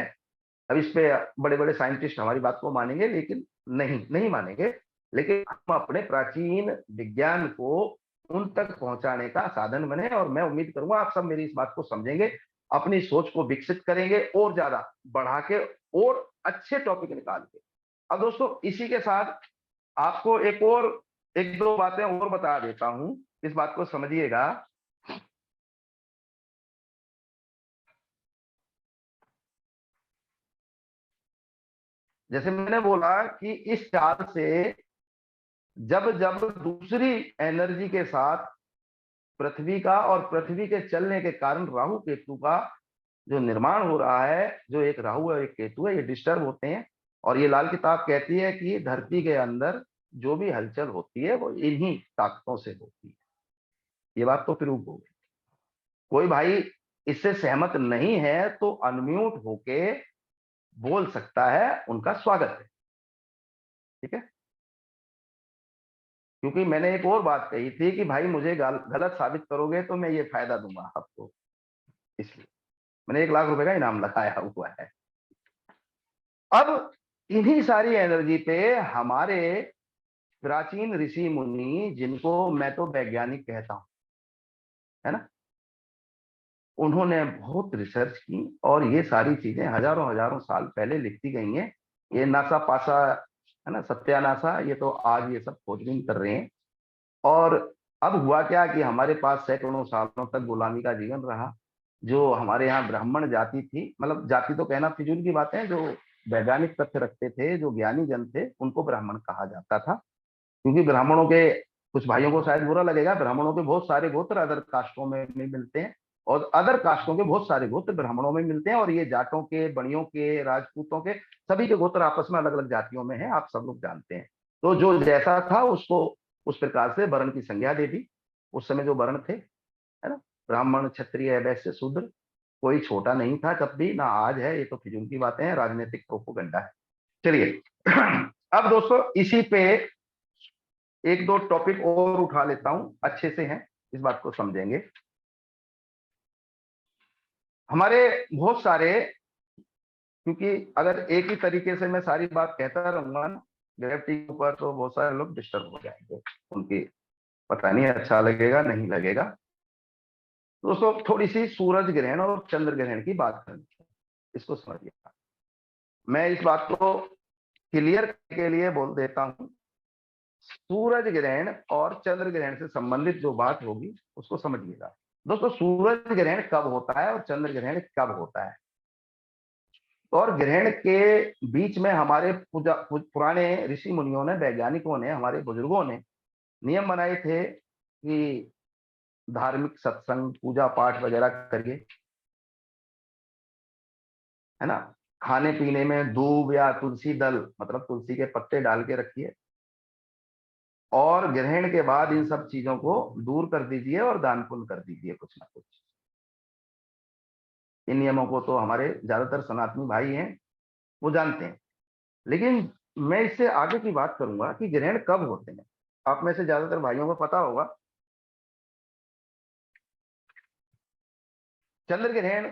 Speaker 1: अब इस पे बड़े बड़े साइंटिस्ट हमारी बात को मानेंगे, लेकिन नहीं मानेंगे, लेकिन हम अपने प्राचीन विज्ञान को उन तक पहुंचाने का साधन बने, और मैं उम्मीद करूंगा आप सब मेरी इस बात को समझेंगे, अपनी सोच को विकसित करेंगे और ज्यादा बढ़ा के, और अच्छे टॉपिक निकाल के। अब दोस्तों, इसी के साथ आपको एक दो बातें और बता देता हूं, इस बात को समझिएगा। जैसे मैंने बोला कि इस चाल से जब जब दूसरी एनर्जी के साथ पृथ्वी का, और पृथ्वी के चलने के कारण राहु केतु का जो निर्माण हो रहा है, जो एक राहु और एक केतु है, ये डिस्टर्ब होते हैं। और ये लाल किताब कहती है कि धरती के अंदर जो भी हलचल होती है वो इन्हीं ताकतों से होती है। ये बात तो प्रूव हो गई। कोई भाई इससे सहमत नहीं है तो अनम्यूट होके बोल सकता है, उनका स्वागत है, ठीक है। क्योंकि मैंने एक और बात कही थी कि भाई मुझे गलत साबित करोगे तो मैं ये फायदा दूंगा आपको, इसलिए मैंने 1 लाख रुपए का इनाम लगाया हुआ है। अब इन्हीं सारी एनर्जी पे हमारे प्राचीन ऋषि मुनि, जिनको मैं तो वैज्ञानिक कहता हूं, है ना, उन्होंने बहुत रिसर्च की, और ये सारी चीजें हजारों हजारों साल पहले लिखी गई हैं। ये नासा पासा, है ना, सत्यानासा, ये तो आज ये सब खोजबीन कर रहे हैं। और अब हुआ क्या कि हमारे पास सैकड़ों सालों तक गुलामी का जीवन रहा। जो हमारे यहाँ ब्राह्मण जाति थी, मतलब जाति तो कहना फिजूल की बात है, जो वैज्ञानिक तथ्य रखते थे, जो ज्ञानी जन थे, उनको ब्राह्मण कहा जाता था। क्योंकि ब्राह्मणों के, कुछ भाइयों को शायद बुरा लगेगा, ब्राह्मणों के बहुत सारे गोत्र अदर कास्टों में मिलते हैं, और अदर कास्टों के बहुत सारे गोत्र ब्राह्मणों में मिलते हैं, और ये जाटों के, बणियों के, राजपूतों के, सभी के गोत्र आपस में अलग अलग जातियों में हैं, आप सब लोग जानते हैं। तो जो जैसा था उसको उस प्रकार से वर्ण की संज्ञा दे दी। उस समय जो वर्ण थे, है ना, ब्राह्मण, क्षत्रिय, वैश्य, शूद्र, कोई छोटा नहीं था कब भी, ना आज है। ये तो फिजूल की बातें हैं, राजनीतिक प्रोपोगंडा है। चलिए अब दोस्तों इसी पे एक दो टॉपिक और उठा लेता हूं, अच्छे से हैं, इस बात को समझेंगे। हमारे बहुत सारे, क्योंकि अगर एक ही तरीके से मैं सारी बात कहता रहूंगा ना ग्रेविटी के ऊपर, तो बहुत सारे लोग डिस्टर्ब हो जाएंगे, उनकी पता नहीं अच्छा लगेगा नहीं लगेगा। दोस्तों थोड़ी सी सूरज ग्रहण और चंद्र ग्रहण की बात करनी है, इसको समझिएगा। मैं इस बात को क्लियर करने के लिए बोल देता हूं, सूरज ग्रहण और चंद्र ग्रहण से संबंधित जो बात होगी उसको समझिएगा। दोस्तों सूरज ग्रहण कब होता है और चंद्र ग्रहण कब होता है, और ग्रहण के बीच में हमारे पुराने ऋषि मुनियों ने, वैज्ञानिकों ने, हमारे बुजुर्गों ने नियम बनाए थे कि धार्मिक सत्संग पूजा पाठ वगैरह करिए, है ना। खाने पीने में दूब या तुलसी दल, मतलब तुलसी के पत्ते डाल के रखिए, और ग्रहण के बाद इन सब चीजों को दूर कर दीजिए और दान पुण्य कर दीजिए कुछ ना कुछ। इन नियमों को तो हमारे ज्यादातर सनातनी भाई हैं वो जानते हैं, लेकिन मैं इससे आगे की बात करूंगा कि ग्रहण कब होते हैं। आप में से ज्यादातर भाइयों को पता होगा, चंद्र ग्रहण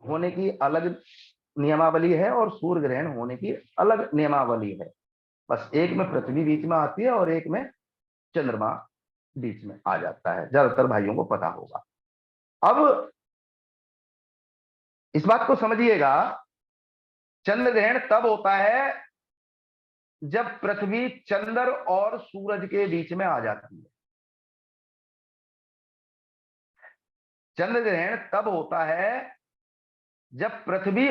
Speaker 1: होने की अलग नियमावली है और सूर्य ग्रहण होने की अलग नियमावली है। बस एक में पृथ्वी बीच में आती है और एक में चंद्रमा बीच में आ जाता है, ज्यादातर भाइयों को पता होगा। अब इस बात को समझिएगा, चंद्र ग्रहण तब होता है जब पृथ्वी चंद्र और सूरज के बीच में आ जाती है। चंद्र ग्रहण तब होता है जब पृथ्वी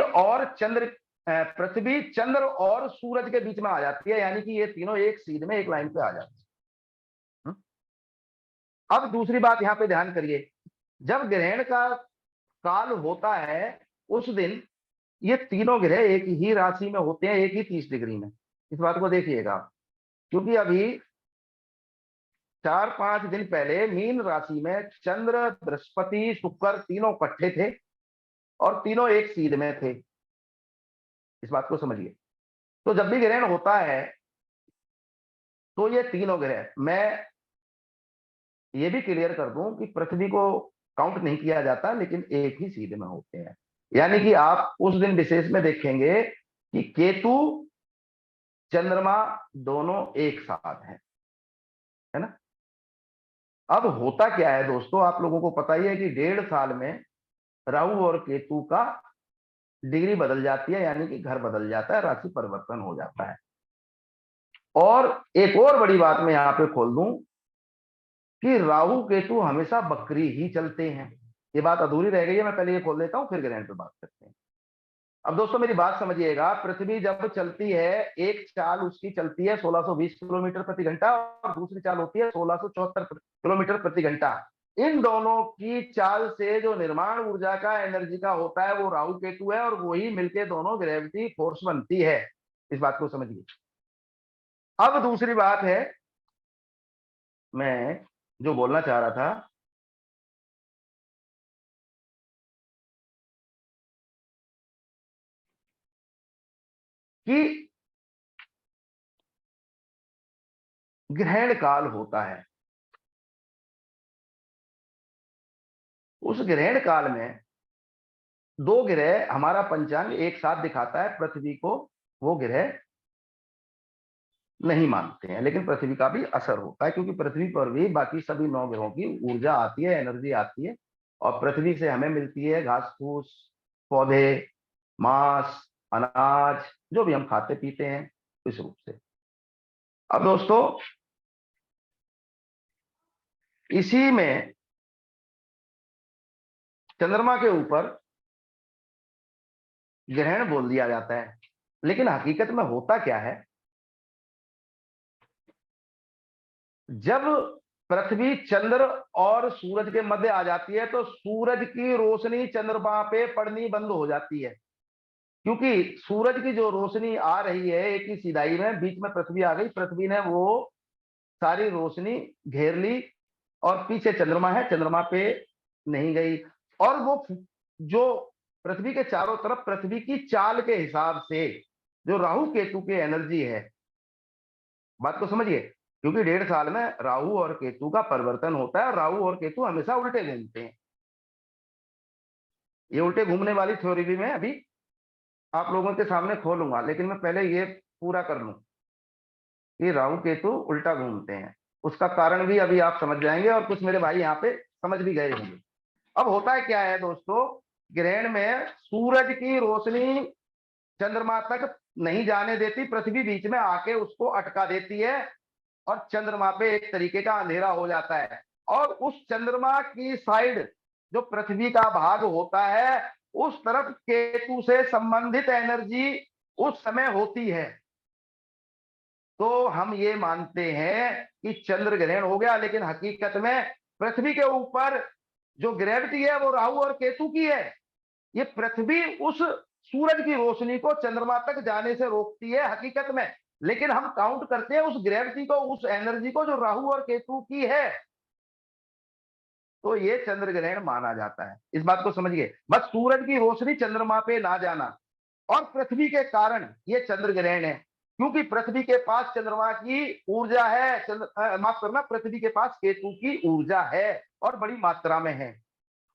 Speaker 1: चंद्र और सूरज के बीच में आ जाती है, यानी कि ये तीनों एक सीध में एक लाइन पे आ जाती है। अब दूसरी बात यहां पे ध्यान करिए, जब ग्रहण का काल होता है उस दिन ये तीनों ग्रह एक ही राशि में होते हैं, एक ही 30 डिग्री में। इस बात को देखिएगा, क्योंकि अभी 4-5 दिन पहले मीन राशि में चंद्र बृहस्पति शुक्र तीनों इकट्ठे थे और तीनों एक सीध में थे। इस बात को समझिए। तो जब भी ग्रहण होता है तो ये तीनों ग्रह, मैं ये भी क्लियर कर दूं कि पृथ्वी को काउंट नहीं किया जाता, लेकिन एक ही सीध में होते हैं। यानी कि आप उस दिन विशेष में देखेंगे कि केतु चंद्रमा दोनों एक साथ हैं, है ना। अब होता क्या है दोस्तों, आप लोगों को पता ही है कि 1.5 साल में राहु और केतु का डिग्री बदल जाती है, यानी कि घर बदल जाता है, राशि परिवर्तन हो जाता है। और एक और बड़ी बात मैं यहां पे खोल दूं कि राहु केतु हमेशा बकरी ही चलते हैं। ये बात अधूरी रह गई है, मैं पहले ये खोल देता हूं, फिर ग्रहण पे बात करते हैं। अब दोस्तों मेरी बात समझिएगा, पृथ्वी जब चलती है, एक चाल उसकी चलती है 1620 किलोमीटर प्रति घंटा और दूसरी चाल होती है 1674 किलोमीटर प्रति घंटा। इन दोनों की चाल से जो निर्माण ऊर्जा का, एनर्जी का होता है, वो राहु केतु है, और वही मिलके दोनों ग्रेविटी फोर्स बनती है। इस बात को समझिए। अब दूसरी बात है, मैं जो बोलना चाह रहा था कि ग्रहण काल होता है, उस ग्रहण काल में दो ग्रह, हमारा पंचांग एक साथ दिखाता है पृथ्वी को, वो ग्रह नहीं मानते हैं, लेकिन पृथ्वी का भी असर होता है, क्योंकि पृथ्वी पर भी बाकी सभी 9 ग्रहों की ऊर्जा आती है, एनर्जी आती है, और पृथ्वी से हमें मिलती है घास फूस, पौधे, मांस, अनाज, जो भी हम खाते पीते हैं इस रूप से। अब दोस्तों इसी में चंद्रमा के ऊपर ग्रहण बोल दिया जाता है, लेकिन हकीकत में होता क्या है, जब पृथ्वी चंद्र और सूरज के मध्य आ जाती है तो सूरज की रोशनी चंद्रमा पे पड़नी बंद हो जाती है, क्योंकि सूरज की जो रोशनी आ रही है एक ही सिधाई में, बीच में पृथ्वी आ गई, पृथ्वी ने वो सारी रोशनी घेर ली, और पीछे चंद्रमा है, चंद्रमा पे नहीं गई, और वो जो पृथ्वी के चारों तरफ पृथ्वी की चाल के हिसाब से जो राहु केतु की एनर्जी है, बात को समझिए, क्योंकि 1.5 साल में राहु और केतु का परिवर्तन होता है, राहु और केतु हमेशा उल्टे घूमते हैं। ये उल्टे घूमने वाली थ्योरी भी मैं अभी आप लोगों के सामने खोलूंगा, लेकिन मैं पहले ये पूरा कर लूं कि राहु केतु उल्टा घूमते हैं। उसका कारण भी अभी आप समझ जाएंगे, और कुछ मेरे भाई यहाँ पे समझ भी गए होंगे। अब होता है क्या है दोस्तों, ग्रहण में सूरज की रोशनी चंद्रमा तक नहीं जाने देती, पृथ्वी बीच में आके उसको अटका देती है, और चंद्रमा पे एक तरीके का अंधेरा हो जाता है। और उस चंद्रमा की साइड जो पृथ्वी का भाग होता है, उस तरफ केतु से संबंधित एनर्जी उस समय होती है। तो हम ये मानते हैं कि चंद्र ग्रहण हो गया, लेकिन हकीकत में पृथ्वी के ऊपर जो ग्रेविटी है वो राहु और केतु की है। ये पृथ्वी उस सूरज की रोशनी को चंद्रमा तक जाने से रोकती है हकीकत में, लेकिन हम काउंट करते हैं उस ग्रेविटी को, उस एनर्जी को जो राहु और केतु की है। तो ये चंद्र ग्रहण माना जाता है, इस बात को समझिए। बस सूरज की रोशनी चंद्रमा पे ना जाना और पृथ्वी के कारण ये चंद्र ग्रहण है, क्योंकि पृथ्वी के पास चंद्रमा की ऊर्जा है, माफ करना, पृथ्वी के पास केतु की ऊर्जा है और बड़ी मात्रा में है।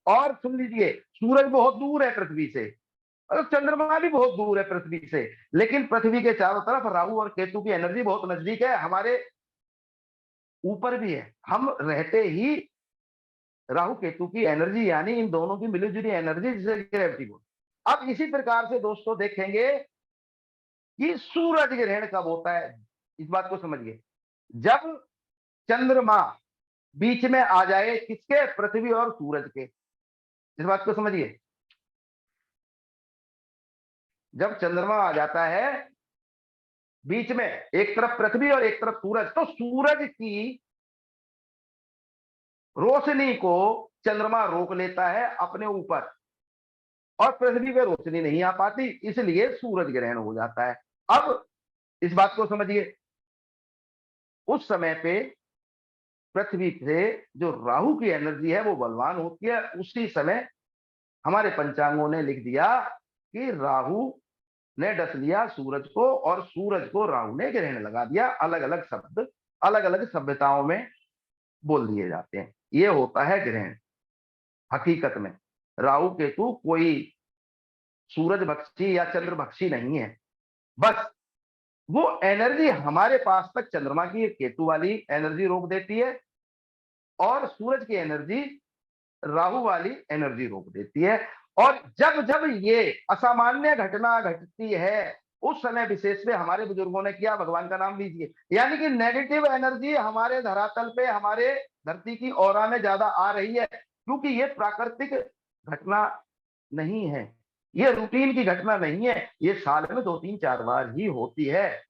Speaker 1: और सुन लीजिए, सूरज बहुत दूर है पृथ्वी से, और चंद्रमा भी बहुत दूर है पृथ्वी से, लेकिन पृथ्वी के चारों तरफ राहु और केतु की एनर्जी बहुत नजदीक है, हमारे ऊपर भी है। हम रहते ही राहु केतु की एनर्जी, यानी इन दोनों की मिलीजुली एनर्जी, जिसे ग्रेविटी को। अब इसी प्रकार से दोस्तों देखेंगे कि सूरज ग्रहण कब होता है, इस बात को समझिए। जब चंद्रमा बीच में आ जाए, किसके, पृथ्वी और सूरज के, इस बात को समझिए। जब चंद्रमा आ जाता है बीच में, एक तरफ पृथ्वी और एक तरफ सूरज, तो सूरज की रोशनी को चंद्रमा रोक लेता है अपने ऊपर, और पृथ्वी पे रोशनी नहीं आ पाती, इसलिए सूरज ग्रहण हो जाता है। अब इस बात को समझिए, उस समय पे पृथ्वी से जो राहु की एनर्जी है वो बलवान होती है। उसी समय हमारे पंचांगों ने लिख दिया कि राहु ने डस लिया सूरज को, और सूरज को राहु ने ग्रहण लगा दिया। अलग अलग शब्द अलग अलग सभ्यताओं में बोल दिए जाते हैं। ये होता है ग्रहण। हकीकत में राहु केतु कोई सूरज भक्षी या चंद्र भक्षी नहीं है, बस वो एनर्जी हमारे पास तक चंद्रमा की केतु वाली एनर्जी रोक देती है, और सूरज की एनर्जी राहु वाली एनर्जी रोक देती है। और जब जब ये असामान्य घटना घटती है, उस समय विशेष में हमारे बुजुर्गों ने किया, भगवान का नाम लीजिए, यानी कि नेगेटिव एनर्जी हमारे धरातल पे, हमारे धरती की ऑरा में ज्यादा आ रही है, क्योंकि ये प्राकृतिक घटना नहीं है, ये रूटीन की घटना नहीं है, ये साल में 2-3-4 बार ही होती है।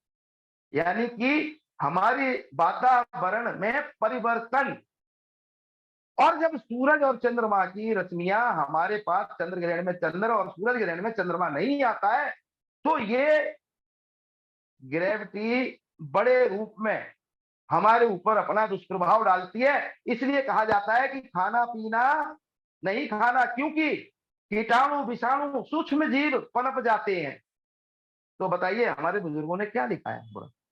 Speaker 1: यानी कि हमारी वातावरण में परिवर्तन, और जब सूरज और चंद्रमा की रश्मियां हमारे पास, चंद्र ग्रहण में चंद्र और सूरज ग्रहण में चंद्रमा नहीं आता है, तो ये ग्रेविटी बड़े रूप में हमारे ऊपर अपना दुष्प्रभाव डालती है। इसलिए कहा जाता है कि खाना पीना नहीं खाना, क्योंकि कीटाणु विषाणु सूक्ष्म जीव पनप जाते हैं। तो बताइए हमारे बुजुर्गों ने क्या लिखा है,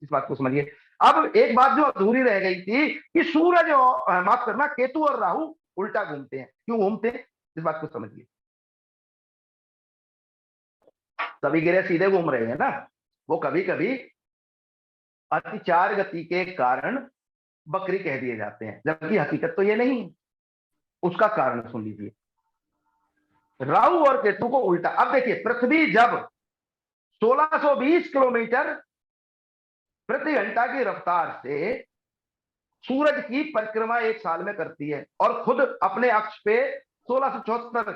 Speaker 1: इस बात को समझिए। अब एक बात जो अधूरी रह गई थी कि सूरज और माफ करना, केतु और राहु उल्टा घूमते हैं, क्यों घूमते हैं, इस बात को समझिए। सभी ग्रह सीधे घूम रहे हैं ना, वो कभी कभी अतिचार गति के कारण बकरी कह दिए जाते हैं, जबकि हकीकत तो ये नहीं। उसका कारण सुन लीजिए, राहु और केतु को उल्टा। अब देखिए, पृथ्वी जब 1620 किलोमीटर प्रति घंटा की रफ्तार से सूरज की परिक्रमा एक साल में करती है, और खुद अपने अक्ष पे 1674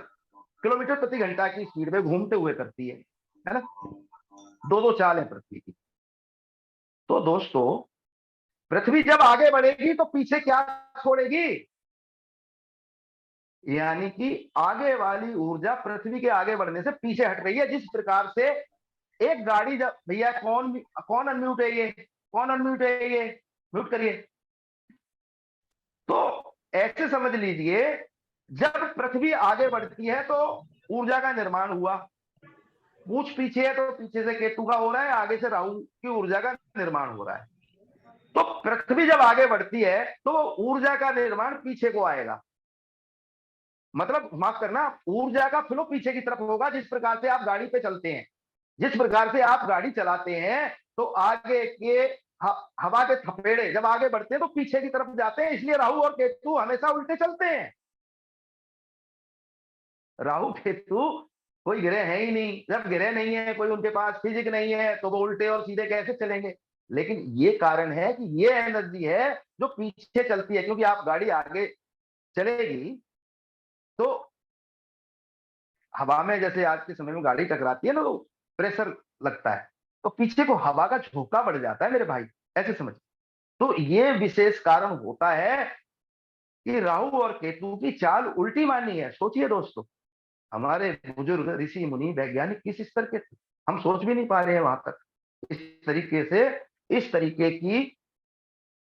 Speaker 1: किलोमीटर प्रति घंटा की स्पीड में घूमते हुए करती है ना, दो दो चाल है पृथ्वी की। तो दोस्तों, पृथ्वी जब आगे बढ़ेगी तो पीछे क्या छोड़ेगी, यानी कि आगे वाली ऊर्जा पृथ्वी के आगे बढ़ने से पीछे हट रही है। जिस प्रकार से एक गाड़ी, जब भैया कौन अनम्यूट है, ये कौन अनम्यूट है, ये म्यूट करिए। तो ऐसे समझ लीजिए, जब पृथ्वी आगे बढ़ती है तो ऊर्जा का निर्माण हुआ। पूछ पीछे है तो पीछे से केतु का हो रहा है, आगे से राहु की ऊर्जा का निर्माण हो रहा है। तो पृथ्वी जब आगे बढ़ती है तो ऊर्जा का निर्माण पीछे को आएगा, मतलब माफ करना, ऊर्जा का फ्लो पीछे की तरफ होगा। जिस प्रकार से आप गाड़ी पे चलते हैं, जिस प्रकार से आप गाड़ी चलाते हैं, तो आगे के हवा के थपेड़े जब आगे बढ़ते हैं तो पीछे की तरफ जाते हैं। इसलिए राहु और केतु हमेशा उल्टे चलते हैं। राहु केतु कोई ग्रह है ही नहीं, जब ग्रह नहीं है, कोई उनके पास फिजिक नहीं है, तो वो उल्टे और सीधे कैसे चलेंगे। लेकिन ये कारण है कि ये एनर्जी है जो पीछे चलती है, क्योंकि आप गाड़ी आगे चलेगी तो हवा में, जैसे आज के समय में गाड़ी टकराती है ना, तो प्रेशर लगता है, तो पीछे को हवा का झोंका बढ़ जाता है मेरे भाई, ऐसे समझ। तो ये विशेष कारण होता है कि राहु और केतु की चाल उल्टी मानी है। सोचिए दोस्तों, हमारे बुजुर्ग ऋषि मुनि वैज्ञानिक किस स्तर के थे, हम सोच भी नहीं पा रहे हैं वहां तक। इस तरीके से, इस तरीके की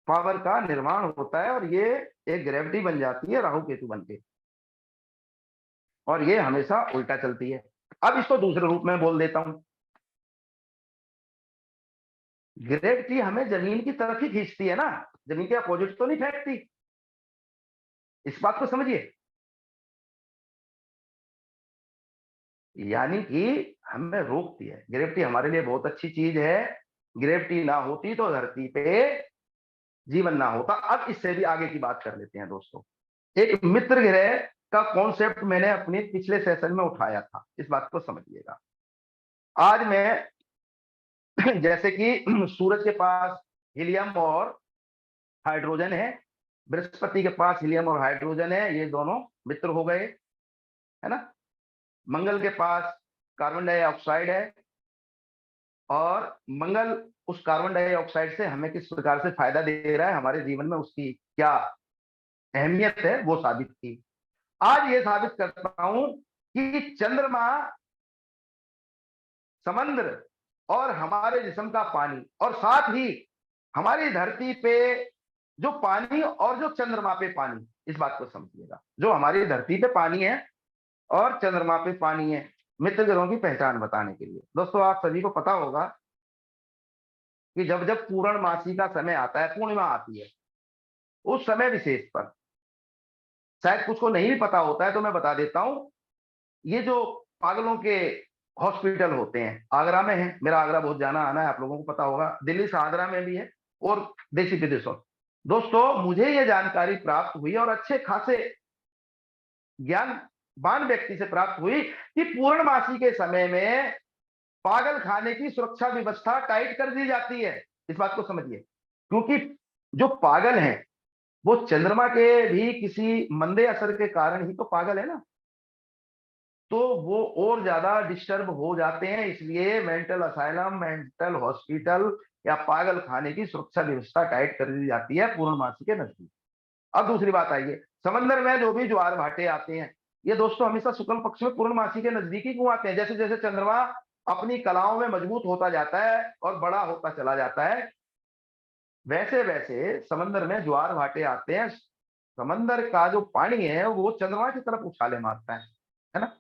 Speaker 1: पावर का निर्माण होता है, और ये एक ग्रेविटी बन जाती है राहु केतु बन के, और ये हमेशा उल्टा चलती है। अब इसको दूसरे रूप में बोल देता हूं, ग्रेविटी हमें जमीन की तरफ ही खींचती है ना, जमीन के अपोजिट तो नहीं फेंकती। इस बात को समझिए, यानी कि हमें रोकती है। ग्रेविटी हमारे लिए बहुत अच्छी चीज है। ग्रेविटी ना होती तो धरती पे जीवन ना होता। अब इससे भी आगे की बात कर लेते हैं दोस्तों। एक मित्र ग्रह का कॉन्सेप्ट मैंने अपने पिछले सेशन में उठाया था, इस बात को समझिएगा। आज मैं जैसे कि सूरज के पास हीलियम और हाइड्रोजन है, बृहस्पति के पास हीलियम और हाइड्रोजन है, ये दोनों मित्र हो गए, है ना। मंगल के पास कार्बन डाइऑक्साइड है, और मंगल उस कार्बन डाइऑक्साइड से हमें किस प्रकार से फायदा दे रहा है, हमारे जीवन में उसकी क्या अहमियत है, वो साबित की। आज ये साबित करता हूं कि चंद्रमा, समंदर और हमारे जिस्म का पानी, और साथ ही हमारी धरती पे जो पानी और जो चंद्रमा पे पानी, इस बात को समझिएगा। जो हमारी धरती पे पानी है और चंद्रमा पे पानी है, मित्र ग्रहों की पहचान बताने के लिए। दोस्तों, आप सभी को पता होगा कि जब जब पूर्णमासी का समय आता है, पूर्णिमा आती है, उस समय विशेष पर, शायद कुछ को नहीं भी पता होता है तो मैं बता देता हूं, ये जो पागलों के हॉस्पिटल होते हैं, आगरा में है, मेरा आगरा बहुत जाना आना है, आप लोगों को पता होगा, दिल्ली से आगरा में भी है, और देशी विदेशों। दोस्तों, मुझे ये जानकारी प्राप्त हुई और अच्छे खासे ज्ञानवान व्यक्ति से प्राप्त हुई कि पूर्णमासी के समय में पागल खाने की सुरक्षा व्यवस्था टाइट कर दी जाती है। इस बात को समझिए, क्योंकि जो पागल हैं वो चंद्रमा के भी किसी मंदे असर के कारण ही तो पागल है ना, तो वो और ज्यादा डिस्टर्ब हो जाते हैं। इसलिए मेंटल असाइलम, मेंटल हॉस्पिटल या पागल खाने की सुरक्षा व्यवस्था टाइट कर दी जाती है पूर्णमासी के नजदीक। अब दूसरी बात आइए, समंदर में जो भी ज्वार भाटे आते हैं, ये दोस्तों हमेशा शुक्ल पक्ष में पूर्णमासी के नजदीक ही क्यों आते हैं। जैसे जैसे चंद्रमा अपनी कलाओं में मजबूत होता जाता है और बड़ा होता चला जाता है, वैसे वैसे समंदर में ज्वार भाटे आते हैं। समंदर का जो पानी है वो चंद्रमा की तरफ उछाले मारता है ना।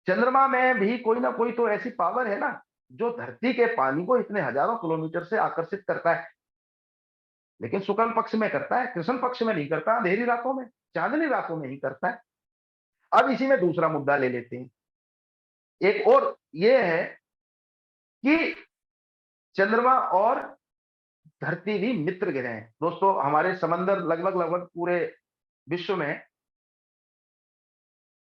Speaker 1: चंद्रमा में भी कोई ना कोई तो ऐसी पावर है ना, जो धरती के पानी को इतने हजारों किलोमीटर से आकर्षित करता है। लेकिन शुक्ल पक्ष में करता है, कृष्ण पक्ष में नहीं करता, अंधेरी रातों में, चांदनी रातों में ही करता है। अब इसी में दूसरा मुद्दा ले लेते हैं। एक और ये है कि चंद्रमा और धरती भी मित्र ग्रह हैं। दोस्तों, हमारे समंदर लगभग लगभग पूरे विश्व में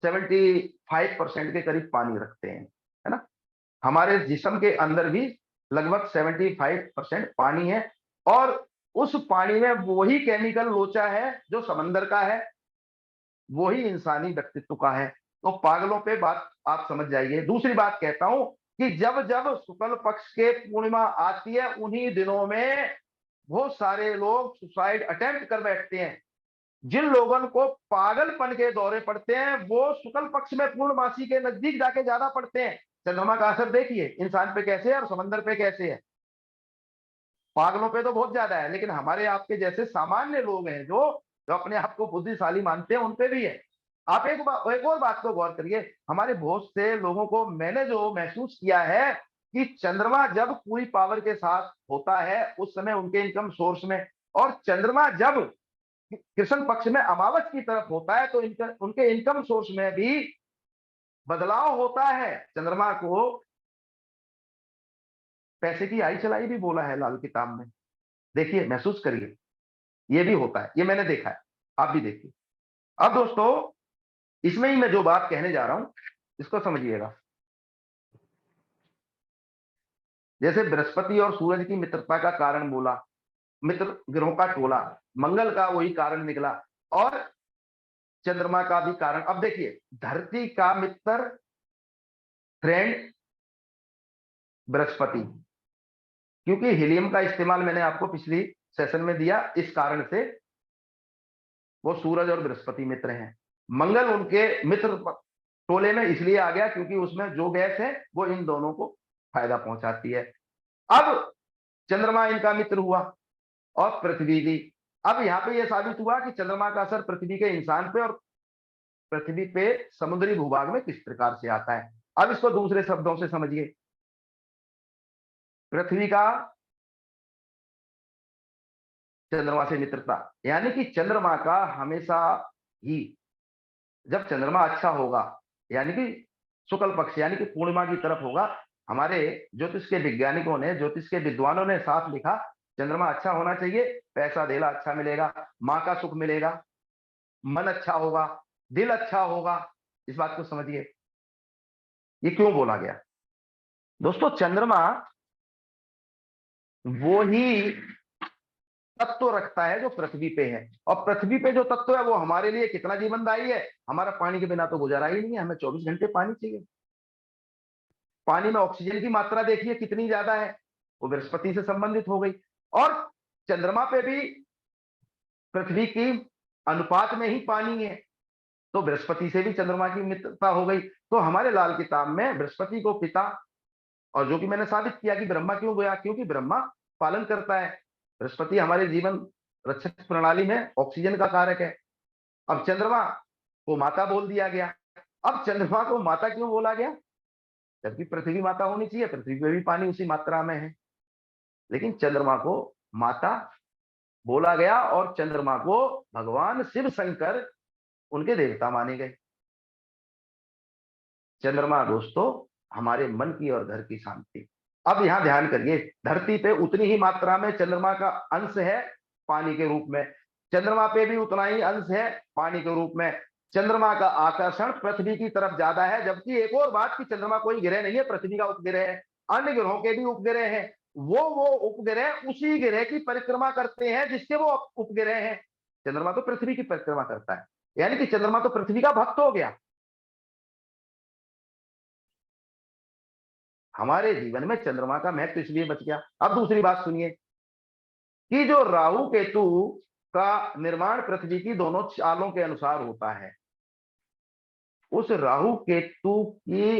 Speaker 1: 75% के करीब पानी रखते हैं, है ना। हमारे जिस्म के अंदर भी लगभग 75% पानी है, और उस पानी में वही केमिकल लोचा है जो समंदर का है, वही इंसानी व्यक्तित्व का है। तो पागलों पे बात आप समझ जाइए। दूसरी बात कहता हूं कि जब जब शुक्ल पक्ष के पूर्णिमा आती है, उन्हीं दिनों में बहुत सारे लोग सुसाइड अटेम्प्ट कर बैठते हैं। जिन लोगों को पागलपन के दौरे पड़ते हैं, वो शुक्ल पक्ष में पूर्णमासी के नजदीक जाके ज्यादा पड़ते हैं। चंद्रमा का असर देखिए इंसान पे कैसे है और समंदर पे कैसे है। पागलों पे तो बहुत ज्यादा है, लेकिन हमारे आपके जैसे सामान्य लोग हैं जो जो अपने आप को बुद्धिशाली मानते हैं उन पे भी है। आप एक और बात को गौर करिए, हमारे बहुत से लोगों को मैंने जो महसूस किया है कि चंद्रमा जब पूरी पावर के साथ होता है उस समय उनके इनकम सोर्स में, और चंद्रमा जब कृष्ण पक्ष में अमावस की तरफ होता है तो उनके इनकम सोर्स में भी बदलाव होता है। चंद्रमा को पैसे की आई चलाई भी बोला है लाल किताब में। देखिए, महसूस करिए, ये भी होता है, ये मैंने देखा है, आप भी देखिए। अब दोस्तों, इसमें ही मैं जो बात कहने जा रहा हूं इसको समझिएगा। जैसे बृहस्पति और सूरज की मित्रता का कारण बोला, मित्र ग्रहों का टोला, मंगल का वही कारण निकला, और चंद्रमा का भी कारण। अब देखिए, धरती का मित्र फ्रेंड बृहस्पति, क्योंकि हीलियम का इस्तेमाल मैंने आपको पिछली सेशन में दिया, इस कारण से वो सूरज और बृहस्पति मित्र हैं। मंगल उनके मित्र टोले में इसलिए आ गया क्योंकि उसमें जो गैस है वो इन दोनों को फायदा पहुंचाती है। अब चंद्रमा इनका मित्र हुआ और पृथ्वी भी। अब यहां पे यह साबित हुआ कि चंद्रमा का असर पृथ्वी के इंसान पे और पृथ्वी पे समुद्री भूभाग में किस प्रकार से आता है। अब इसको दूसरे शब्दों से समझिए। पृथ्वी का चंद्रमा से मित्रता, यानी कि चंद्रमा का हमेशा ही, जब चंद्रमा अच्छा होगा, यानी कि शुक्ल पक्ष यानी कि पूर्णिमा की तरफ होगा, हमारे ज्योतिष के वैज्ञानिकों ने, ज्योतिष के विद्वानों ने साफ लिखा, चंद्रमा अच्छा होना चाहिए, पैसा धेला अच्छा मिलेगा, माँ का सुख मिलेगा, मन अच्छा होगा, दिल अच्छा होगा। इस बात को समझिए, ये क्यों बोला गया। दोस्तों, चंद्रमा वो ही तत्व रखता है जो पृथ्वी पे है, और पृथ्वी पे जो तत्व है वो हमारे लिए कितना जीवनदायी है। हमारा पानी के बिना तो गुजारा ही नहीं है, हमें 24 घंटे पानी चाहिए। पानी में ऑक्सीजन की मात्रा देखिए कितनी ज्यादा है, वो बृहस्पति से संबंधित हो गई। और चंद्रमा पे भी पृथ्वी की अनुपात में ही पानी है, तो बृहस्पति से भी चंद्रमा की मित्रता हो गई। तो हमारे लाल किताब में बृहस्पति को पिता, और जो कि मैंने साबित किया कि ब्रह्मा क्यों गया, क्योंकि ब्रह्मा पालन करता है, बृहस्पति हमारे जीवन रक्षक प्रणाली में ऑक्सीजन का कारक है। अब चंद्रमा को माता बोल दिया गया। अब चंद्रमा को माता क्यों बोला गया, जबकि पृथ्वी माता होनी चाहिए, पृथ्वी पे भी पानी उसी मात्रा में है, लेकिन चंद्रमा को माता बोला गया। और चंद्रमा को भगवान शिव शंकर उनके देवता माने गए। चंद्रमा दोस्तों हमारे मन की और घर की शांति। अब यहां ध्यान करिए, धरती पे उतनी ही मात्रा में चंद्रमा का अंश है पानी के रूप में, चंद्रमा पे भी उतना ही अंश है पानी के रूप में। चंद्रमा का आकर्षण पृथ्वी की तरफ ज्यादा है, जबकि एक और बात कि चंद्रमा कोई ग्रह नहीं है, पृथ्वी का उपग्रह है, अन्य ग्रहों के भी उपग्रह हैं। वो उपग्रह उसी ग्रह की परिक्रमा करते हैं जिसके वो उपग्रह हैं। चंद्रमा तो पृथ्वी की परिक्रमा करता है, यानी कि चंद्रमा तो पृथ्वी का भक्त हो गया। हमारे जीवन में चंद्रमा का महत्व इसलिए बच गया। अब दूसरी बात सुनिए कि जो राहु केतु का निर्माण पृथ्वी की दोनों चालों के अनुसार होता है, उस राहु केतु की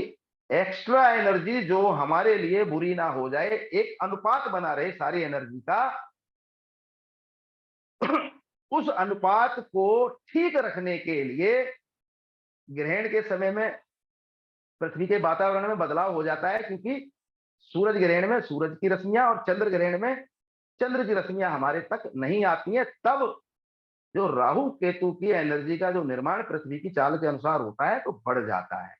Speaker 1: एक्स्ट्रा एनर्जी जो हमारे लिए बुरी ना हो जाए, एक अनुपात बना रहे सारी एनर्जी का, उस अनुपात को ठीक रखने के लिए ग्रहण के समय में पृथ्वी के वातावरण में बदलाव हो जाता है, क्योंकि सूरज ग्रहण में सूरज की रश्मियां और चंद्र ग्रहण में चंद्र की रश्मियां हमारे तक नहीं आती हैं। तब जो राहु केतु की एनर्जी का जो निर्माण पृथ्वी की चाल के अनुसार होता है तो बढ़ जाता है।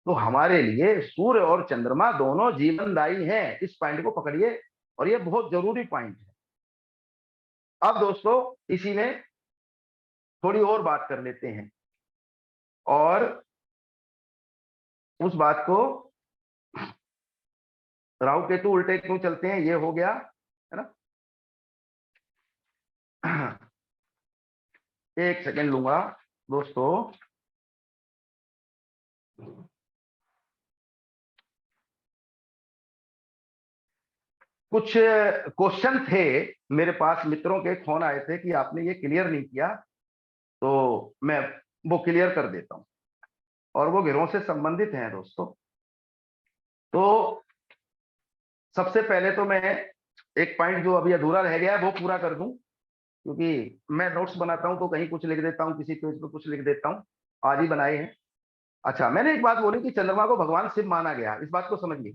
Speaker 1: तो हमारे लिए सूर्य और चंद्रमा दोनों जीवनदायी हैं, इस पॉइंट को पकड़िए, और ये बहुत जरूरी पॉइंट है। अब दोस्तों इसी में थोड़ी और बात कर लेते हैं, और उस बात को, राहु केतु उल्टे क्यों चलते हैं ये हो गया, है ना। एक सेकंड लूंगा दोस्तों। कुछ क्वेश्चन थे मेरे पास, मित्रों के फोन आए थे कि आपने ये क्लियर नहीं किया, तो मैं वो क्लियर कर देता हूं, और वो ग्रहों से संबंधित हैं दोस्तों। तो सबसे पहले तो मैं एक पॉइंट जो अभी अधूरा रह गया है वो पूरा कर दूं। क्योंकि मैं नोट्स बनाता हूं तो कहीं कुछ लिख देता हूं, किसी पेज पे कुछ लिख देता हूं। आज ही बनाए हैं। अच्छा, मैंने एक बात बोली कि चंद्रमा को भगवान शिव माना गया, इस बात को समझिए।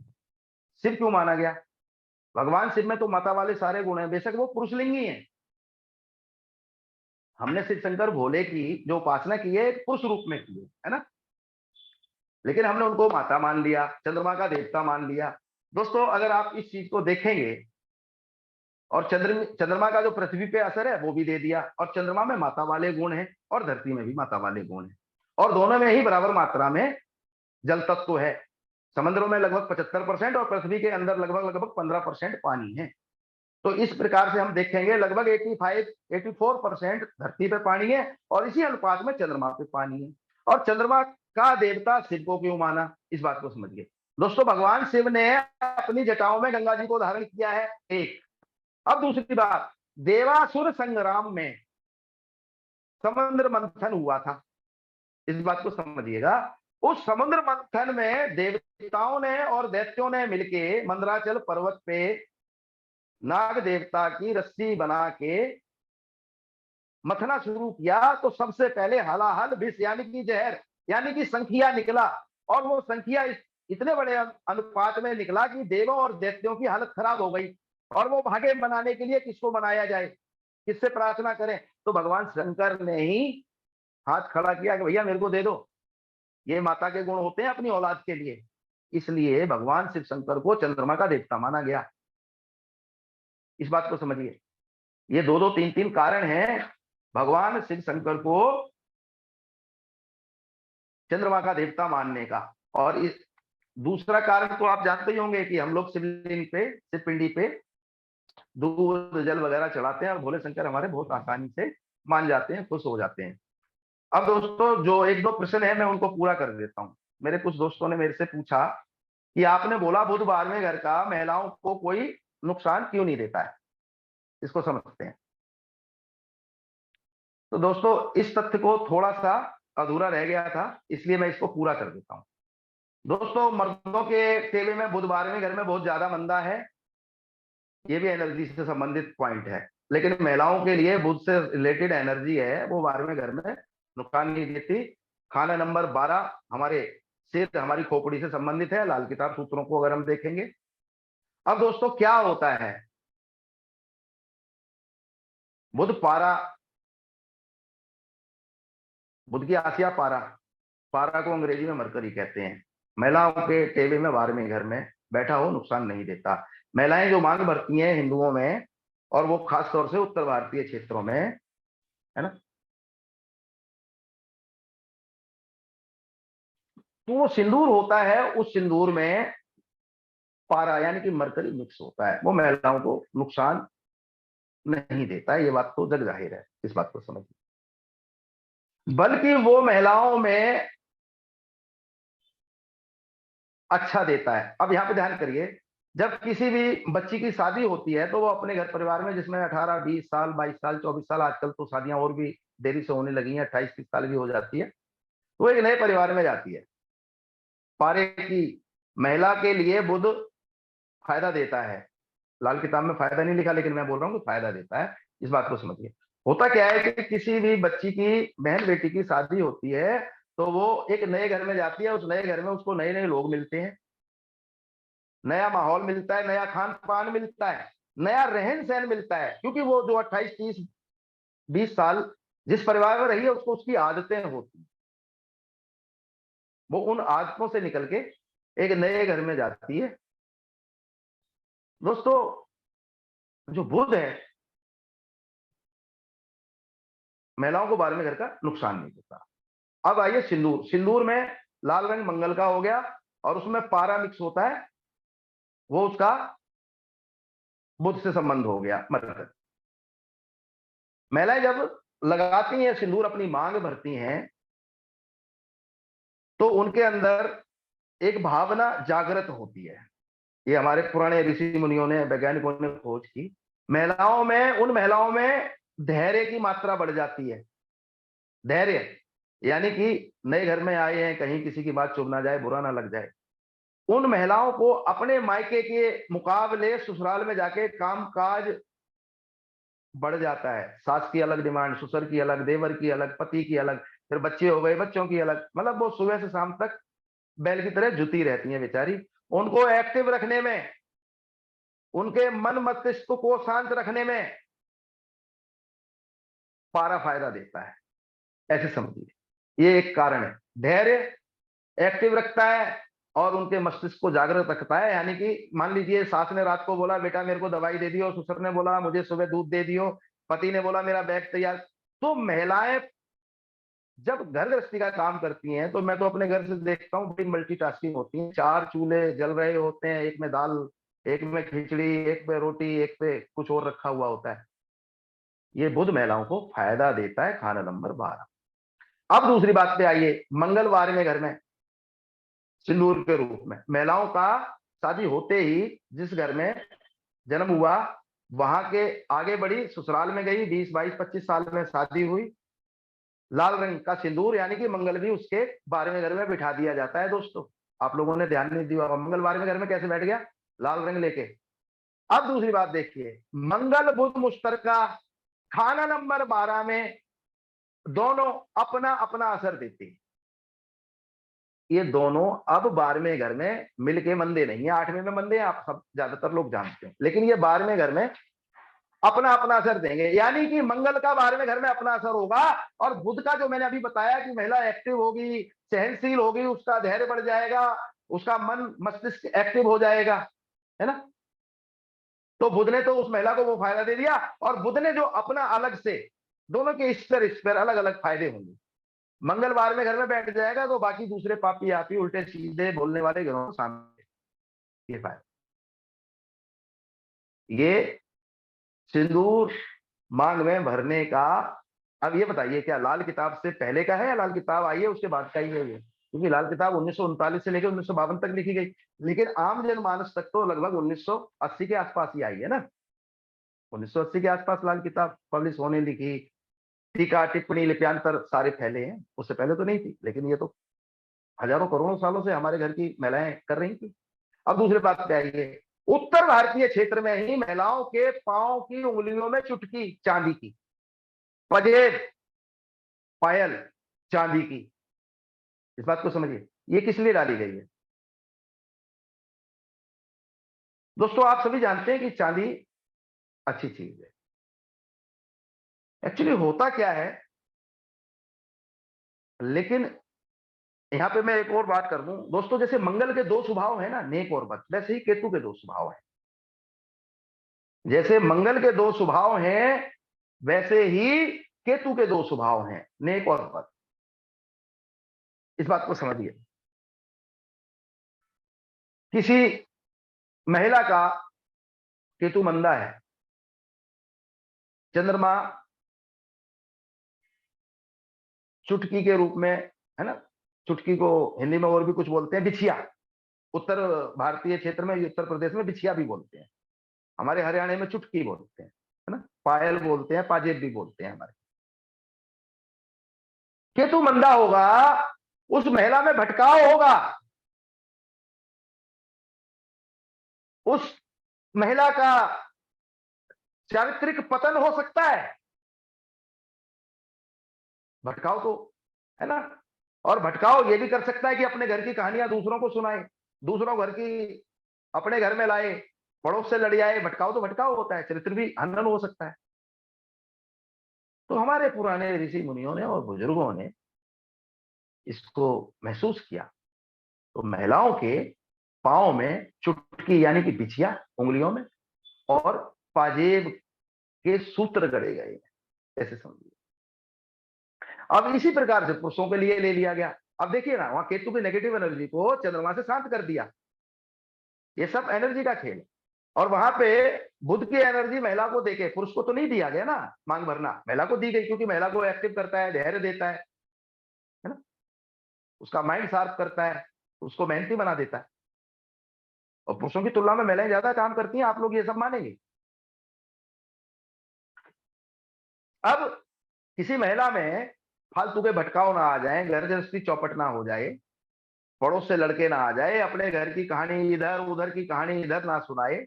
Speaker 1: शिव क्यों माना गया? भगवान शिव में तो माता वाले सारे गुण हैं, बेशक वो पुरुषलिंगी हैं। हमने शिव शंकर भोले की जो उपासना की है एक पुरुष रूप में की है ना, लेकिन हमने उनको माता मान लिया, चंद्रमा का देवता मान लिया। दोस्तों, अगर आप इस चीज को देखेंगे, और चंद्रमा का जो पृथ्वी पे असर है वो भी दे दिया, और चंद्रमा में माता वाले गुण हैं और धरती में भी माता वाले गुण हैं, और दोनों में ही बराबर मात्रा में जल तत्व है। समुद्रों में लगभग 75% और पृथ्वी के अंदर लगभग लगभग 15% पानी है। तो इस प्रकार से हम देखेंगे लगभग 84% धरती पे पानी है, और इसी अनुपात में चंद्रमा पे पानी है। और चंद्रमा का देवता शिव को क्यों माना, इस बात को समझिए। दोस्तों, भगवान शिव ने अपनी जटाओं में गंगा जी को धारण किया है, एक। अब दूसरी बात, देवासुर संग्राम में समुद्र मंथन हुआ था, इस बात को समझिएगा। उस समुद्र मंथन में देवताओं ने और दैत्यों ने मिलके मंदराचल पर्वत पे नाग देवता की रस्सी बना के मथना शुरू किया, तो सबसे पहले हलाहल विष यानी कि जहर यानी कि संखिया निकला, और वो संखिया इतने बड़े अनुपात में निकला कि देवों और दैत्यों की हालत खराब हो गई। और वो भागे बनाने के लिए किसको बनाया जाए, किससे प्रार्थना करें? तो भगवान शंकर ने ही हाथ खड़ा किया कि भैया मेरे को दे दो। ये माता के गुण होते हैं अपनी औलाद के लिए, इसलिए भगवान शिव शंकर को चंद्रमा का देवता माना गया। इस बात को समझिए। ये दो दो तीन तीन कारण हैं भगवान शिव शंकर को चंद्रमा का देवता मानने का। और इस दूसरा कारण तो आप जानते ही होंगे कि हम लोग शिवलिंग पे, शिव पिंडी पे दूध जल वगैरह चढ़ाते हैं, और भोले शंकर हमारे बहुत आसानी से मान जाते हैं, खुश हो जाते हैं। अब दोस्तों, जो एक दो प्रश्न है मैं उनको पूरा कर देता हूं। मेरे कुछ दोस्तों ने मेरे से पूछा कि आपने बोला बुधवार में घर का महिलाओं को कोई नुकसान क्यों नहीं देता है, इसको समझते हैं। तो दोस्तों, इस तथ्य को थोड़ा सा अधूरा रह गया था, इसलिए मैं इसको पूरा कर देता हूं। दोस्तों, मर्दों के टेबल में बुधवार में घर में बहुत ज्यादा मंदा है, ये भी एनर्जी से संबंधित पॉइंट है। लेकिन महिलाओं के लिए बुध से रिलेटेड एनर्जी है, वो 12वें घर में नुकसान नहीं देती। खाना नंबर 12 हमारे सिर, हमारी खोपड़ी से संबंधित है, लाल किताब सूत्रों को अगर हम देखेंगे। अब दोस्तों, क्या होता है, बुध पारा, बुध की आसिया पारा, पारा को अंग्रेजी में मरकरी कहते हैं। महिलाओं के टेबल में 12वें घर में बैठा हो नुकसान नहीं देता। महिलाएं जो मांग भरती हैं हिंदुओं में, और वो खास तौर से उत्तर भारतीय क्षेत्रों में, है ना, तो वो सिंदूर होता है, उस सिंदूर में पारा यानी कि मरकरी मिक्स होता है, वो महिलाओं को नुकसान नहीं देता है, ये बात तो जग जाहिर है, इस बात को समझिए। बल्कि वो महिलाओं में अच्छा देता है। अब यहां पे ध्यान करिए, जब किसी भी बच्ची की शादी होती है तो वो अपने घर परिवार में, जिसमें 18 20 साल 22 साल 24 साल, आजकल तो शादियां और भी देरी से होने लगी हैं, 28 30 साल भी हो जाती है, तो वो एक नए परिवार में जाती है। पारे की महिला के लिए बुध फायदा देता है। लाल किताब में फायदा नहीं लिखा, लेकिन मैं बोल रहा हूँ कि फायदा देता है, इस बात को समझिए। होता क्या है कि किसी भी बच्ची की, बहन बेटी की शादी होती है, तो वो एक नए घर में जाती है, उस नए घर में उसको नए नए लोग मिलते हैं, नया माहौल मिलता है, नया खान पान मिलता है, नया रहन सहन मिलता है। क्योंकि वो जो 28 30 20 साल जिस परिवार में रही है, उसको उसकी आदतें होती, वो उन आदतों से निकल के एक नए घर में जाती है। दोस्तों, जो बुध है, महिलाओं को 12वें घर का नुकसान नहीं देता। अब आइए सिंदूर। सिंदूर में लाल रंग मंगल का हो गया, और उसमें पारा मिक्स होता है, वो उसका बुध से संबंध हो गया, मतलब महिलाएं जब लगाती हैं सिंदूर, अपनी मांग भरती हैं, तो उनके अंदर एक भावना जागृत होती है। ये हमारे पुराने ऋषि मुनियों ने, वैज्ञानिकों ने खोज की। महिलाओं में, उन महिलाओं में धैर्य की मात्रा बढ़ जाती है। धैर्य यानी कि नए घर में आए हैं, कहीं किसी की बात चुभ ना जाए, बुरा ना लग जाए। उन महिलाओं को अपने मायके के मुकाबले ससुराल में जाके काम काज बढ़ जाता है। सास की अलग डिमांड, ससुर की अलग, देवर की अलग, पति की अलग, फिर बच्चे हो गए, बच्चों की अलग, मतलब वो सुबह से शाम तक बैल की तरह जुती रहती हैं बेचारी। उनको एक्टिव रखने में, उनके मन मस्तिष्क को शांत रखने में पारा फायदा देता है, ऐसे समझिए। ये एक कारण है। धैर्य एक्टिव रखता है और उनके मस्तिष्क को जागृत रखता है। यानी कि मान लीजिए सास ने रात को बोला बेटा मेरे को दवाई दे दियो, ससुर ने बोला मुझे सुबह दूध दे दियो, पति ने बोला मेरा बैग तैयार। तो महिलाएं जब घर गृहस्थी का काम करती हैं, तो मैं तो अपने घर से देखता हूँ बड़ी मल्टीटास्किंग होती है। 4 चूल्हे जल रहे होते हैं, एक में दाल, एक में खिचड़ी, एक पे रोटी, एक पे कुछ और रखा हुआ होता है। ये बुध महिलाओं को फायदा देता है। खाना नंबर 12। अब दूसरी बात पे आइए। मंगलवार में घर में सिंदूर के रूप में महिलाओं का शादी होते ही जिस घर में जन्म हुआ, वहां के आगे बढ़ी, ससुराल में गई, 20 22 25 साल में शादी हुई, लाल रंग का सिंदूर यानी कि मंगल भी उसके 12वें घर में बिठा दिया जाता है। दोस्तों आप लोगों ने ध्यान नहीं दिया, मंगलवार में घर में कैसे बैठ गया? लाल रंग लेके। अब दूसरी बात देखिए, मंगल बुध मुश्तरका खाना नंबर 12 में दोनों अपना अपना असर देते हैं। ये दोनों अब 12वें घर में मिलके मंदे नहीं है, 8वें में मंदे हैं, आप सब ज्यादातर लोग जानते हैं, लेकिन ये 12वें घर में अपना अपना असर देंगे। यानी कि मंगल का 12वें घर में अपना असर होगा, और बुध का जो मैंने अभी बताया कि महिला एक्टिव होगी, सहनशील होगी, उसका धैर्य बढ़ जाएगा, उसका मन मस्तिष्क एक्टिव हो जाएगा, है ना। तो बुध ने तो उस महिला को वो फायदा दे दिया, और बुध ने जो अपना अलग से, दोनों के इस पर अलग अलग फायदे होंगे। मंगलवार में घर में बैठ जाएगा तो बाकी दूसरे पापी आपी उल्टे सीधे बोलने वाले ग्रहों को सामने ये फायदा। ये सिंदूर मांग में भरने का। अब ये बताइए क्या लाल किताब से पहले का है या लाल किताब आई है उसके बाद का ही है ये? क्योंकि लाल किताब 1939 से लेकर 1952 तक लिखी गई, लेकिन आम जनमानस तक तो लगभग 1980 के आसपास ही आई है ना। 1980 के आसपास लाल किताब पब्लिश होने लिखी। टीका टिप्पणी लिप्यांतर सारे फैले हैं, उससे पहले तो नहीं थी, लेकिन ये तो हजारों करोड़ों सालों से हमारे घर की महिलाएं कर रही थी। अब दूसरी बात पे आइए। उत्तर भारतीय क्षेत्र में ही महिलाओं के पांव की उंगलियों में चुटकी चांदी की, पजेब पायल चांदी की। इस बात को समझिए, ये किस लिए डाली गई है? दोस्तों आप सभी जानते हैं कि चांदी अच्छी चीज है। एक्चुअली होता क्या है, लेकिन यहां पे मैं एक और बात कर दूं दोस्तों, जैसे मंगल के दो स्वभाव है ना, नेक और बद, वैसे ही केतु के दो स्वभाव है। जैसे मंगल के दो स्वभाव हैं, वैसे ही केतु के दो स्वभाव हैं, नेक और बद। इस बात को समझिए। किसी महिला का केतु मंदा है, चंद्रमा चुटकी के रूप में, है ना। चुटकी को हिंदी में और भी कुछ बोलते हैं, बिछिया। उत्तर भारतीय क्षेत्र में, उत्तर प्रदेश में बिछिया भी बोलते हैं, हमारे हरियाणा में चुटकी बोलते हैं, है ना। पायल बोलते हैं, पाजेब भी बोलते हैं हमारे। केतु मंदा होगा, उस महिला में भटकाव होगा, उस महिला का चारित्रिक पतन हो सकता है। भटकाव तो, है ना। और भटकाव ये भी कर सकता है कि अपने घर की कहानियां दूसरों को सुनाए, दूसरों घर की अपने घर में लाए, पड़ोस से लड़ आए। भटकाव तो भटकाव होता है, चरित्र भी हनन हो सकता है। तो हमारे पुराने ऋषि मुनियों ने और बुजुर्गों ने इसको महसूस किया। तो महिलाओं के पांव में चुटकी यानी कि बिछिया उंगलियों में, और पाजेब के सूत्र गड़े गए, ऐसे समझिए। अब इसी प्रकार से पुरुषों के लिए ले लिया गया। अब देखिए ना, वहां केतु की नेगेटिव एनर्जी को चंद्रमा से शांत कर दिया। ये सब एनर्जी का खेल। और वहां पे बुध की एनर्जी महिला को देके, पुरुष को तो नहीं दिया गया ना, मांग भरना महिला को दी गई, क्योंकि महिला को एक्टिव करता है, धैर्य देता है ना, उसका माइंड शार्प करता है, उसको मेहनती बना देता है। और पुरुषों की तुलना में महिलाएं ज्यादा काम करती हैं, आप लोग ये सब मानेंगे। अब किसी महिला में फालतू के भटकाव ना आ जाए, घर गृहस्थी चौपट ना हो जाए, पड़ोस से लड़के ना आ जाए, अपने घर की कहानी इधर, उधर की कहानी इधर ना सुनाए,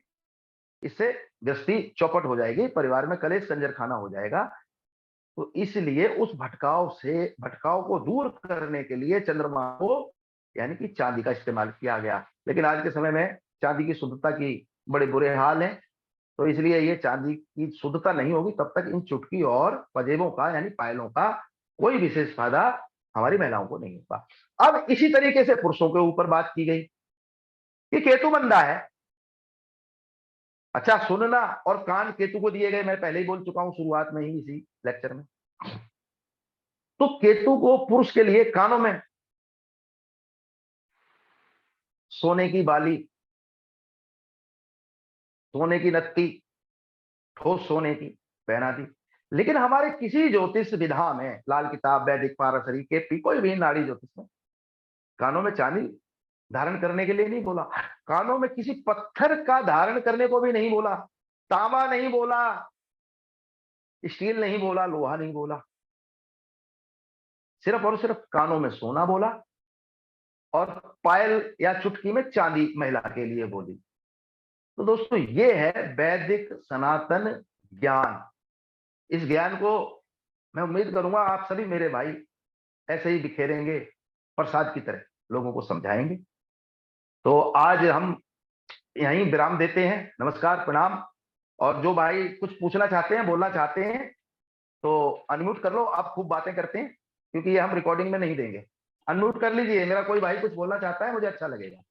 Speaker 1: इससे गृहस्थी चौपट हो जाएगी, परिवार में कलेश कंजरखाना हो जाएगा। तो इसलिए उस भटकाव को दूर करने के लिए चंद्रमा को यानी कि चांदी का इस्तेमाल किया गया। लेकिन आज के समय में चांदी की शुद्धता की बड़े बुरे हाल हैं, तो इसलिए ये चांदी की शुद्धता नहीं होगी तब तक इन चुटकी और पजेबों का यानी पायलों का कोई विशेष फायदा हमारी महिलाओं को नहीं होगा। अब इसी तरीके से पुरुषों के ऊपर बात की गई कि केतु बंदा है। अच्छा, सुनना और कान केतु को दिए गए, मैं पहले ही बोल चुका हूं शुरुआत में ही इसी लेक्चर में। तो केतु को पुरुष के लिए कानों में सोने की बाली, सोने की नत्ती, ठोस सोने की पहना दी। लेकिन हमारे किसी ज्योतिष विधा में, लाल किताब, वैदिक, पारसरी के कोई भी नाड़ी ज्योतिष में कानों में चांदी धारण करने के लिए नहीं बोला। कानों में किसी पत्थर का धारण करने को भी नहीं बोला। तांबा नहीं बोला, स्टील नहीं बोला, लोहा नहीं बोला, सिर्फ और सिर्फ कानों में सोना बोला और पायल या चुटकी में चांदी महिला के लिए बोली। तो दोस्तों, ये है वैदिक सनातन ज्ञान। इस ज्ञान को मैं उम्मीद करूंगा आप सभी मेरे भाई ऐसे ही बिखेरेंगे, प्रसाद की तरह लोगों को समझाएंगे। तो आज हम यहीं विराम देते हैं। नमस्कार, प्रणाम। और जो भाई कुछ पूछना चाहते हैं, बोलना चाहते हैं, तो अनम्यूट कर लो। आप खूब बातें करते हैं, क्योंकि ये हम रिकॉर्डिंग में नहीं देंगे। अनम्यूट कर लीजिए। मेरा कोई भाई कुछ बोलना चाहता है, मुझे अच्छा लगेगा।